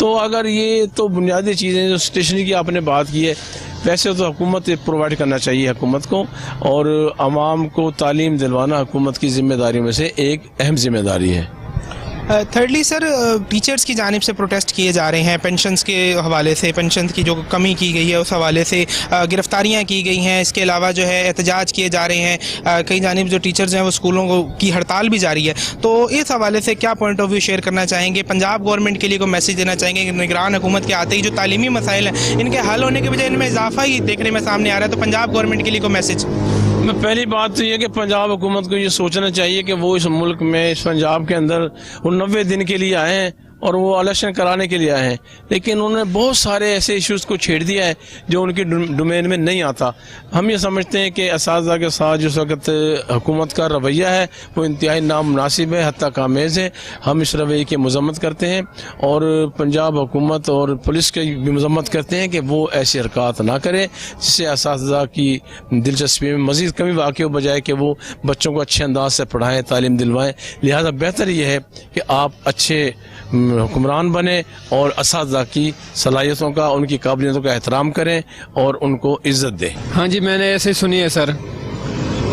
तो अगर ये तो बुनियादी चीज़ें जो स्टेशनरी की आपने बात की है, वैसे तो हुकूमत प्रोवाइड करना चाहिए हुकूमत को, और आवाम को तालीम दिलवाना हुकूमत की जिम्मेदारियों में से एक अहम जिम्मेदारी है। थर्डली सर, टीचर्स की जानिब से प्रोटेस्ट किए जा रहे हैं पेंशन्स के हवाले से, पेंशन की जो कमी की गई है उस हवाले से गिरफ्तारियां की गई हैं। इसके अलावा जो है एहतजाज किए जा रहे हैं, कई जानिब जो टीचर्स हैं वो स्कूलों की हड़ताल भी जारी है। तो इस हवाले से क्या पॉइंट ऑफ व्यू शेयर करना चाहेंगे? पंजाब गवर्नमेंट के लिए कोई मैसेज देना चाहेंगे कि निगरान हुकूमत के आते ही जो तालीमी मसाइल हैं इनके हल होने के बजाय इनमें इजाफा ही देखने में सामने आ रहा है, तो पंजाब गवर्नमेंट के लिए कोई मैसेज? पहली बात तो ये कि पंजाब हुकूमत को ये सोचना चाहिए कि वो इस मुल्क में, इस पंजाब के अंदर वो 90 दिन के लिए आए हैं और वो इलेक्शन कराने के लिए आए हैं, लेकिन उन्होंने बहुत सारे ऐसे इश्यूज़ को छेड़ दिया है जो उनकी डोमेन में नहीं आता। हम ये समझते हैं कि असातिज़ा के साथ जिस वक्त हुकूमत का रवैया है वो इंतहाई नामुनासिब है, हत्ता कामेज़ है। हम इस रवैये की मज़म्मत करते हैं और पंजाब हुकूमत और पुलिस की भी मज़म्मत करते हैं कि वो ऐसी हरकत ना करें जिससे असातिज़ा की दिलचस्पी में मज़ीद कमी वाक़ई हो, बजाय कि वो बच्चों को अच्छे अंदाज से पढ़ाएँ, तालीम दिलवाएँ। लिहाजा बेहतर ये है कि आप अच्छे हुक्मरान बने और असातिज़ा की सलाहियतों का, उनकी काबिलियतों का एहतराम करें और उनको इज्जत दें। हाँ जी, मैंने ऐसे सुनी है सर,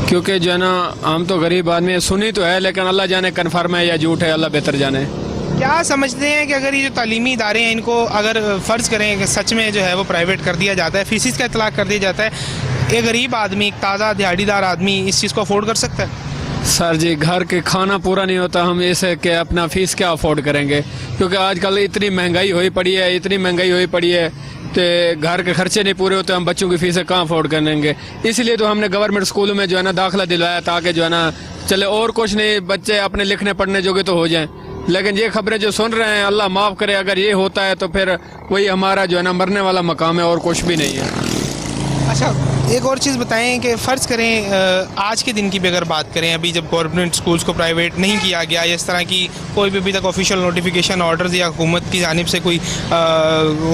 क्योंकि जो है ना हम तो गरीब आदमी है, सुनी तो है, लेकिन अल्लाह जाने कन्फर्म है या झूठ है, अल्लाह बेहतर जाने। क्या समझते हैं कि अगर ये जो तालीमी इदारे हैं इनको अगर फ़र्ज़ करें कि सच में जो है वो प्राइवेट कर दिया जाता है, फीसिस का इतलाक़ कर दिया जाता है, एक गरीब आदमी, एक ताज़ा दिहाड़ीदार आदमी इस चीज़ को अफोर्ड कर सकता है? सर जी, घर के खाना पूरा नहीं होता, हम ऐसे कि अपना फीस क्या अफोर्ड करेंगे, क्योंकि आजकल इतनी महंगाई हुई पड़ी है, इतनी महंगाई हुई पड़ी है, तो घर के खर्चे नहीं पूरे होते, हम बच्चों की फीसें कहाँ अफोर्ड करेंगे। इसलिए तो हमने गवर्नमेंट स्कूलों में जो है ना दाखिला दिलवाया, ताकि जो है ना चले, और कुछ नहीं, बच्चे अपने लिखने पढ़ने जोगे तो हो जाएं। लेकिन ये खबरें जो सुन रहे हैं, अल्लाह माफ़ करे, अगर ये होता है तो फिर वही हमारा जो है ना मरने वाला मकाम है और कुछ भी नहीं है। अच्छा, एक और चीज़ बताएं कि फ़र्ज़ करें आज के दिन की भी अगर बात करें, अभी जब गवर्नमेंट स्कूल्स को प्राइवेट नहीं किया गया, या इस तरह की कोई भी अभी तक ऑफिशियल नोटिफिकेशन ऑर्डर्स या हुकूमत की जानिब से कोई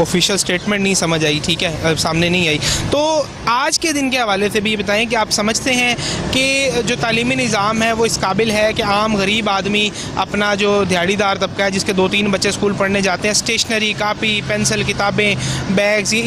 ऑफिशियल स्टेटमेंट नहीं समझ आई, ठीक है, सामने नहीं आई, तो आज के दिन के हवाले से भी ये बताएं कि आप समझते हैं कि जो तालीमी निज़ाम है वो इस काबिल है कि आम गरीब आदमी, अपना जो दिहाड़ीदार तबका है जिसके 2-3 बच्चे स्कूल पढ़ने जाते हैं, स्टेशनरी, कापी, पेंसिल, किताबें, बैग्स, ये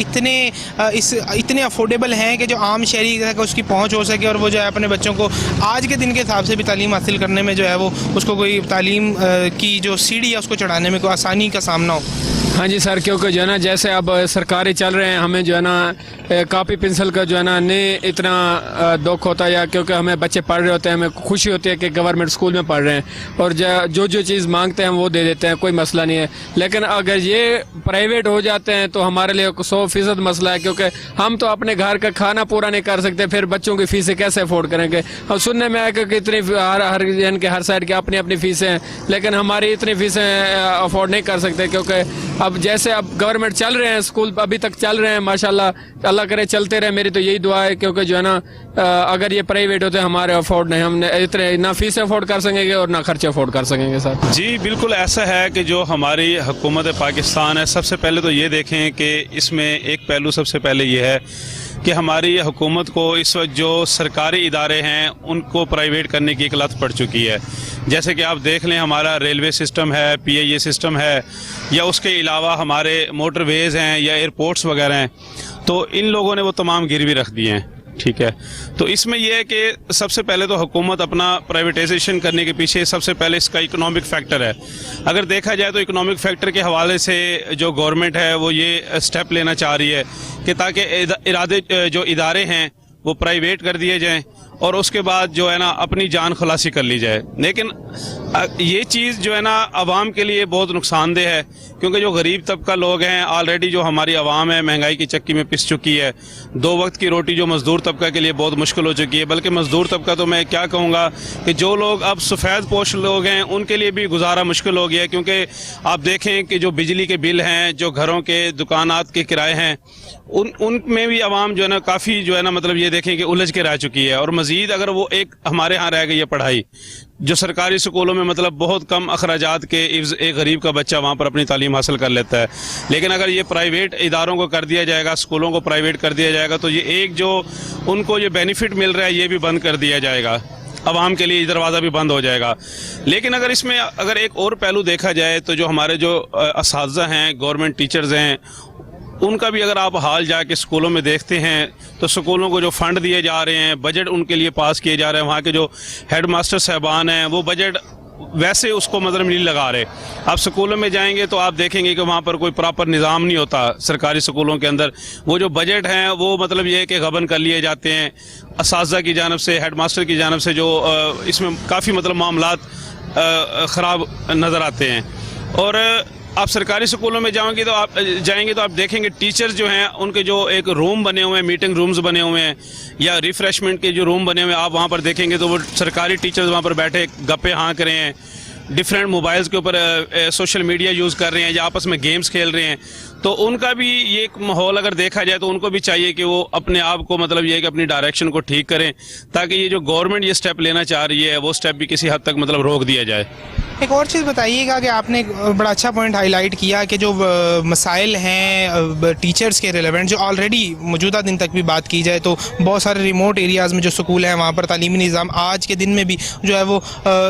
इतने अफोर्डेबल हैं कि जो आम शहरी तक उसकी पहुंच हो सके और वो जो है अपने बच्चों को आज के दिन के हिसाब से भी तालीम हासिल करने में जो है वो उसको कोई तालीम की जो सीढ़ी है उसको चढ़ाने में कोई आसानी का सामना हो। हाँ जी सर, क्योंकि जो है ना जैसे अब सरकारी चल रहे हैं, हमें जो है ना कापी पेंसिल का जो है ना नहीं इतना दुख होता है, या क्योंकि हमें बच्चे पढ़ रहे होते हैं, हमें खुशी होती है कि गवर्नमेंट स्कूल में पढ़ रहे हैं, और जो चीज़ मांगते हैं वो दे देते हैं, कोई मसला नहीं है। लेकिन अगर ये प्राइवेट हो जाते हैं तो हमारे लिए 100% मसला है, क्योंकि हम तो अपने घर का खाना पूरा नहीं कर सकते, फिर बच्चों की फीसें कैसे अफोर्ड करेंगे। हम सुनने में आया कि इतनी हर साइड की अपनी अपनी फीसें हैं, लेकिन हमारी इतनी फीसें अफोर्ड नहीं कर सकते, क्योंकि अब जैसे अब गवर्नमेंट चल रहे हैं, स्कूल अभी तक चल रहे हैं, माशाल्लाह, अल्लाह करे चलते रहे, मेरी तो यही दुआ है, क्योंकि जो है ना अगर ये प्राइवेट होते हमारे अफोर्ड नहीं, हमने इतने ना फीस अफोर्ड कर सकेंगे और ना खर्चे अफोर्ड कर सकेंगे सर। जी बिल्कुल ऐसा है कि जो हमारी हुकूमत पाकिस्तान है, सबसे पहले तो ये देखें कि इसमें एक पहलू सबसे पहले ये है कि हमारी हुकूमत को इस वक्त जो सरकारी इदारे हैं उनको प्राइवेट करने की एक लत पड़ चुकी है। जैसे कि आप देख लें, हमारा रेलवे सिस्टम है, PIA सिस्टम है, या उसके अलावा हमारे मोटरवेज़ हैं या एयरपोर्ट्स वगैरह हैं, तो इन लोगों ने वो तमाम गिरवी रख दिए हैं। ठीक है, तो इसमें यह है कि सबसे पहले तो हुकूमत अपना प्राइवेटाइजेशन करने के पीछे सबसे पहले इसका इकोनॉमिक फैक्टर है। अगर देखा जाए तो इकोनॉमिक फैक्टर के हवाले से जो गवर्नमेंट है वो ये स्टेप लेना चाह रही है कि ताकि जो इदारे हैं वो प्राइवेट कर दिए जाएं और उसके बाद जो है ना अपनी जान खलासी कर ली जाए। लेकिन ये चीज़ जो है ना आवाम के लिए बहुत नुकसानदेह है, क्योंकि जो गरीब तबका लोग हैं ऑलरेडी जो हमारी आवाम है महंगाई की चक्की में पिस चुकी है। 2 वक्त की रोटी जो मज़दूर तबका के लिए बहुत मुश्किल हो चुकी है। बल्कि मज़दूर तबका तो मैं क्या कहूँगा कि जो लोग अब सफ़ेद पोश लोग हैं उनके लिए भी गुजारा मुश्किल हो गया है, क्योंकि आप देखें कि जो बिजली के बिल हैं, जो घरों के दुकानात के किराए हैं, उनमें भी आवाम जो है ना काफ़ी जो है ना मतलब ये देखें कि उलझ के रह चुकी है। और मज़ीद अगर वो एक हमारे यहाँ रह गई है पढ़ाई, जो सरकारी स्कूलों में मतलब बहुत कम अखराजात के एक गरीब का बच्चा वहाँ पर अपनी तालीम हासिल कर लेता है। लेकिन अगर ये प्राइवेट इदारों को कर दिया जाएगा, स्कूलों को प्राइवेट कर दिया जाएगा, तो ये एक जो उनको ये बेनिफिट मिल रहा है ये भी बंद कर दिया जाएगा, आवाम के लिए दरवाज़ा भी बंद हो जाएगा। लेकिन अगर इसमें अगर एक और पहलू देखा जाए तो जो हमारे जो असातिज़ा हैं, गवर्नमेंट टीचर्स हैं, उनका भी अगर आप हाल जाके स्कूलों में देखते हैं तो स्कूलों को जो फ़ंड दिए जा रहे हैं, बजट उनके लिए पास किए जा रहे हैं, वहाँ के जो हेड मास्टर साहबान हैं वो बजट वैसे उसको मतलब नहीं लगा रहे। आप स्कूलों में जाएंगे तो आप देखेंगे कि वहाँ पर कोई प्रॉपर निज़ाम नहीं होता सरकारी स्कूलों के अंदर। वो जो बजट हैं वो मतलब ये है कि गबन कर लिए जाते हैं असातिज़ा की जानिब से, हेड मास्टर की जानिब से, जो इसमें काफ़ी मतलब मामलात ख़राब नज़र आते हैं। और आप सरकारी स्कूलों में जाएंगे तो आप देखेंगे टीचर्स जो हैं उनके जो एक रूम बने हुए हैं, मीटिंग रूम्स बने हुए हैं या रिफ्रेशमेंट के जो रूम बने हुए हैं, आप वहाँ पर देखेंगे तो वो सरकारी टीचर्स वहाँ पर बैठे गप्पे हाँक रहे हैं, डिफरेंट मोबाइल्स के ऊपर सोशल मीडिया यूज़ कर रहे हैं या आपस में गेम्स खेल रहे हैं। तो उनका भी ये एक माहौल अगर देखा जाए तो उनको भी चाहिए कि वो अपने आप को मतलब ये है कि अपनी डायरेक्शन को ठीक करें, ताकि ये जो गवर्नमेंट ये स्टेप लेना चाह रही है वो स्टेप भी किसी हद तक मतलब रोक दिया जाए। एक और चीज़ बताइएगा कि आपने एक बड़ा अच्छा पॉइंट हाईलाइट किया कि जो मसाइल हैं टीचर्स के रिलेवेंट, जो ऑलरेडी मौजूदा दिन तक भी बात की जाए तो बहुत सारे रिमोट एरियाज़ में जो स्कूल हैं वहाँ पर तालीमी निज़ाम आज के दिन में भी जो है वो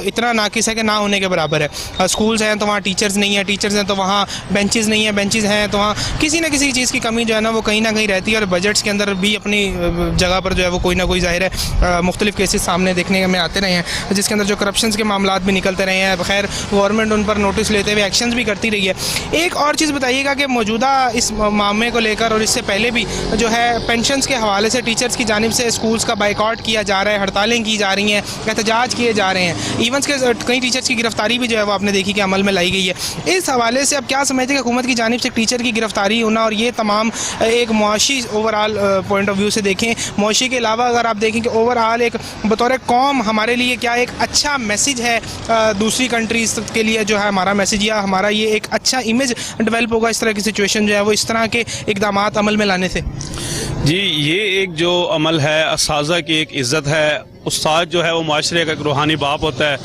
इतना नाकिस है कि ना होने के बराबर है। स्कूल्स हैं तो वहाँ टीचर्स नहीं है, टीचर्स हैं तो वहाँ बेंचेस नहीं है, बेंचेस हैं तो वहाँ किसी न किसी चीज़ की कमी जो है ना वो कहीं ना कहीं रहती है। और बजट्स के अंदर भी अपनी जगह पर जो है वो कोई ना कोई ज़ाहिर है मुख्तलिफ केसेस सामने देखने में आते रहे हैं, जिसके अंदर जो करप्शन के मामलात भी निकलते रहे हैं। खैर गवर्नमेंट उन पर नोटिस लेते हुए एक्शंस भी करती रही है। एक और चीज़ बताइएगा कि मौजूदा इस मामले को लेकर और इससे पहले भी जो है पेंशन्स के हवाले से टीचर्स की जानिब से स्कूल्स का बाइकआउट किया जा रहा है, हड़तालें की जा रही हैं, एहतजाज किए जा रहे हैं, इवेंट्स के कई टीचर्स की गिरफ्तारी भी जो है वो आपने देखी कि अमल में लाई गई है। इस हवाले से अब क्या समझते हैं कि हुकूमत की जानिब से टीचर की गिरफ्तारी होना और ये तमाम एक मुआशी ओवरऑल पॉइंट ऑफ व्यू से देखें, मुआशी के अलावा अगर आप देखें कि ओवरऑल एक बतौर कौम हमारे लिए क्या एक अच्छा मैसेज है दूसरी कंट्रीज के लिए, जो है हमारा मैसेज या हमारा ये एक अच्छा इमेज डेवलप होगा इस तरह की सिचुएशन जो है वो इस तरह के इक़दामात अमल में लाने से? जी, ये एक जो अमल है असातिज़ा की एक इज़्ज़त है। उस्ताद जो है वो माशरे का एक रूहानी बाप होता है।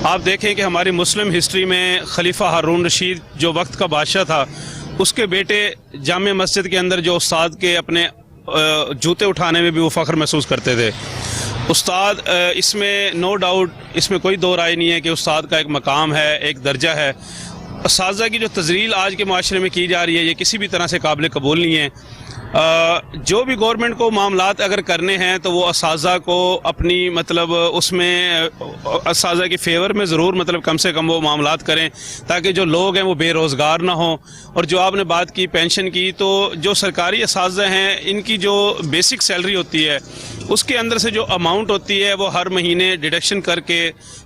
आप देखें कि हमारी मुस्लिम हिस्ट्री में खलीफा हारून रशीद जो वक्त का बादशाह था, उसके बेटे जामे मस्जिद के अंदर जो उस्ताद के अपने जूते उठाने में भी वो फ़ख्र महसूस करते थे। उस्ताद इसमें नो डाउट, इसमें कोई दो राय नहीं है कि उस्ताद का एक मकाम है, एक दर्जा है। असातिज़ा की जो तज़लील आज के माशरे में की जा रही है ये किसी भी तरह से काबिल कबूल नहीं है। जो भी गवर्नमेंट को मामलात अगर करने हैं तो वो असातिज़ा को अपनी मतलब उसमें असातिज़ा की फेवर में ज़रूर मतलब कम से कम वो मामलात करें, ताकि जो लोग हैं वो बेरोज़गार ना हो। और जो आपने बात की पेंशन की, तो जो सरकारी असातिज़ा हैं इनकी जो बेसिक सैलरी होती है उसके अंदर से जो अमाउंट होती है वो हर महीने डिडक्शन करके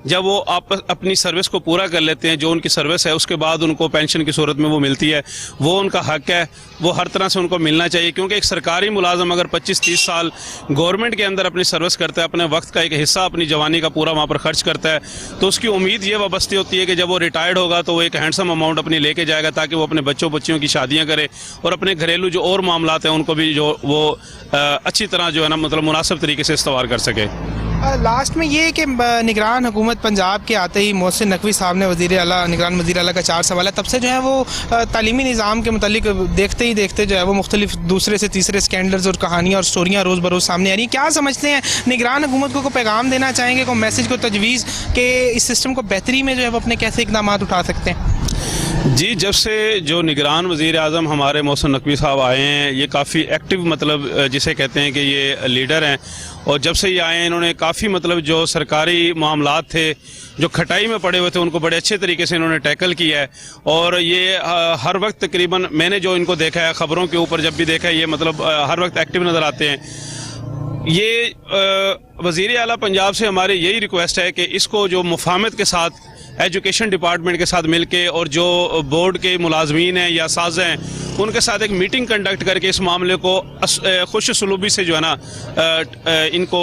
जब वो आप अपनी सर्विस को पूरा कर लेते हैं, जो उनकी सर्विस है, उसके बाद उनको पेंशन की सूरत में वो मिलती है। वो उनका हक है, वो हर तरह से उनको मिलना चाहिए। क्योंकि एक सरकारी मुलाजम अगर 25-30 साल गवर्नमेंट के अंदर अपनी सर्विस करता है, अपने वक्त का एक हिस्सा अपनी जवानी का पूरा वहाँ पर खर्च करता है, तो उसकी उम्मीद ये वाबस्ती होती है कि जब वो रिटायर्ड होगा तो वो एक हैंडसम अमाउंट अपनी लेके जाएगा, ताकि वो अपने बच्चों की शादियाँ करे और अपने घरेलू जो और मामलात हैं उनको भी जो वो अच्छी तरह जो है ना मतलब मुनासिब तरीके से इस्तेमाल कर सके। लास्ट में ये कि निगरान हुकूमत पंजाब के आते ही मोहसिन नकवी साहब ने निगरान वज़ीर आला का चार्ज संभाला, तब से जो है वो तालीमी निज़ाम के मुतालिक देखते ही देखते जो है वो मुख्तलिफ दूसरे से तीसरे स्कैंडल्स और कहानियाँ और स्टोरियाँ रोज़ बरोज़ सामने आ रही हैं। क्या समझते हैं निगरान हुकूमत को पैगाम देना चाहेंगे, को मैसेज को तजवीज़ के इस सिस्टम को बेहतरी में जो है वो अपने कैसे इक़दाम उठा सकते हैं? जी, जब से जो निगरान वज़ीर आज़म हमारे मोहसिन नकवी साहब आए हैं, ये काफ़ी एक्टिव मतलब जिसे कहते हैं कि ये लीडर हैं, और जब से ये आए हैं इन्होंने काफ़ी मतलब जो सरकारी मामलात थे जो खटाई में पड़े हुए थे उनको बड़े अच्छे तरीके से इन्होंने टैकल किया है। और ये हर वक्त तकरीबन मैंने जो इनको देखा है खबरों के ऊपर जब भी देखा है, ये मतलब हर वक्त एक्टिव नज़र आते हैं। ये वज़ीर आला पंजाब से हमारी यही रिक्वेस्ट है कि इसको जो मुफाहमत के साथ एजुकेशन डिपार्टमेंट के साथ मिलके और जो बोर्ड के मुलाजमीन हैं या साज़ हैं उनके साथ एक मीटिंग कंडक्ट करके इस मामले को खुश सलूबी से जो है ना इनको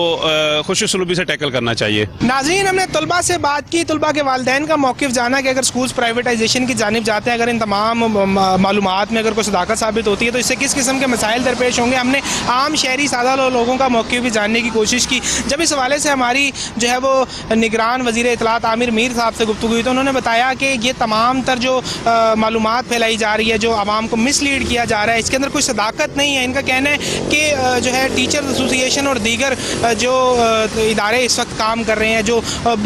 खुश सलूबी से टैकल करना चाहिए। नाज़रीन, हमने तलबा से बात की, तलबा के वालिदैन का मौक़िफ़ जाना कि अगर स्कूल्स प्राइवेटाइजेशन की जानिब जाते हैं, अगर इन तमाम मालूमात में अगर कोई सदाकत साबित होती है तो इससे किस किस्म के मसाइल दरपेश होंगे। हमने आम शहरी सादा लोगों का मौक़िफ़ भी जानने की कोशिश की। जब इस हवाले से हमारी जो है वो निगरान वज़ीर इत्तलात आमिर मीर साहब से गुफ्तगू हुई तो उन्होंने बताया कि ये तमाम तर जो मालूमात फैलाई जा रही है, जो आवाम को मिसलीड किया जा रहा है, इसके अंदर कोई सदाकत नहीं है। इनका कहना है कि जो है टीचर्स एसोसिएशन और दीगर जो इदारे इस वक्त काम कर रहे हैं, जो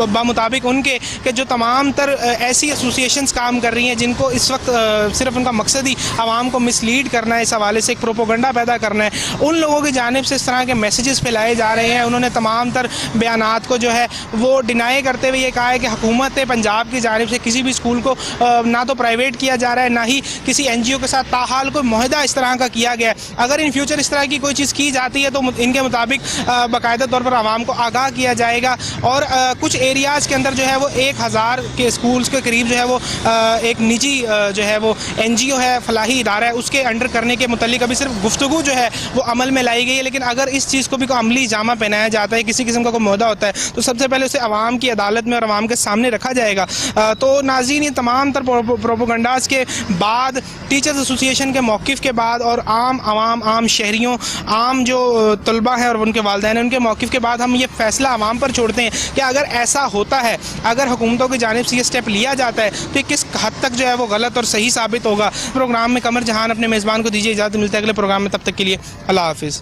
बामुताबिक उनके कि जो तमाम तर ऐसी एसोसिएशंस काम कर रही हैं जिनको इस वक्त सिर्फ उनका मकसद ही आवाम को मिसलीड करना है, इस हवाले से एक प्रोपोगंडा पैदा करना है, उन लोगों की जानिब से इस तरह के मैसेजेस फैलाए जा रहे हैं। उन्होंने तमाम तर बयानात को जो है वो डिनाई करते हुए ये कहा है कि हुकूमत पंजाब की जानिब से किसी भी स्कूल को ना तो प्राइवेट किया जा रहा है, ना ही किसी NGO के साथ ताहाल कोई मुआहदा इस तरह का किया गया है। अगर इन फ्यूचर इस तरह की कोई चीज़ की जाती है तो इनके मुताबिक बाकायदा तौर पर आवाम को आगाह किया जाएगा। और कुछ एरियाज़ के अंदर जो है वो 1000 के स्कूल्स के करीब जो है वो एक निजी जो है वो NGO है, फलाही इदारा है, उसके अंडर करने के मुतल्लिक अभी सिर्फ गुफ्तगू जो है वो अमल में लाई गई है। लेकिन अगर इस चीज़ को भी कोई अमली जामा पहनाया जाता है, किसी किस्म का कोई मुआहदा होता है, तो सबसे पहले उसे आवाम की अदालत में और आवाम के सामने रखा जाएगा। तो नाज़रीन, ये तमाम तर प्रोपोगंडास के बाद, टीचर्स एसोसिएशन के मौक़िफ़ के बाद और आम शहरियों, आम जो तलबा हैं और उनके वालिदैन हैं, उनके मौक़िफ़ के बाद हम ये फ़ैसला आवाम पर छोड़ते हैं कि अगर ऐसा होता है, अगर हुकूमतों की जानिब से ये स्टेप लिया जाता है तो ये किस हद तक जो है वो गलत और सही साबित होगा। प्रोग्राम में कमर जहान अपने मेज़बान को दीजिए इजाज़त, मिलते हैं अगले प्रोग्राम में, तब तक के लिए अल्लाह हाफ़िज़।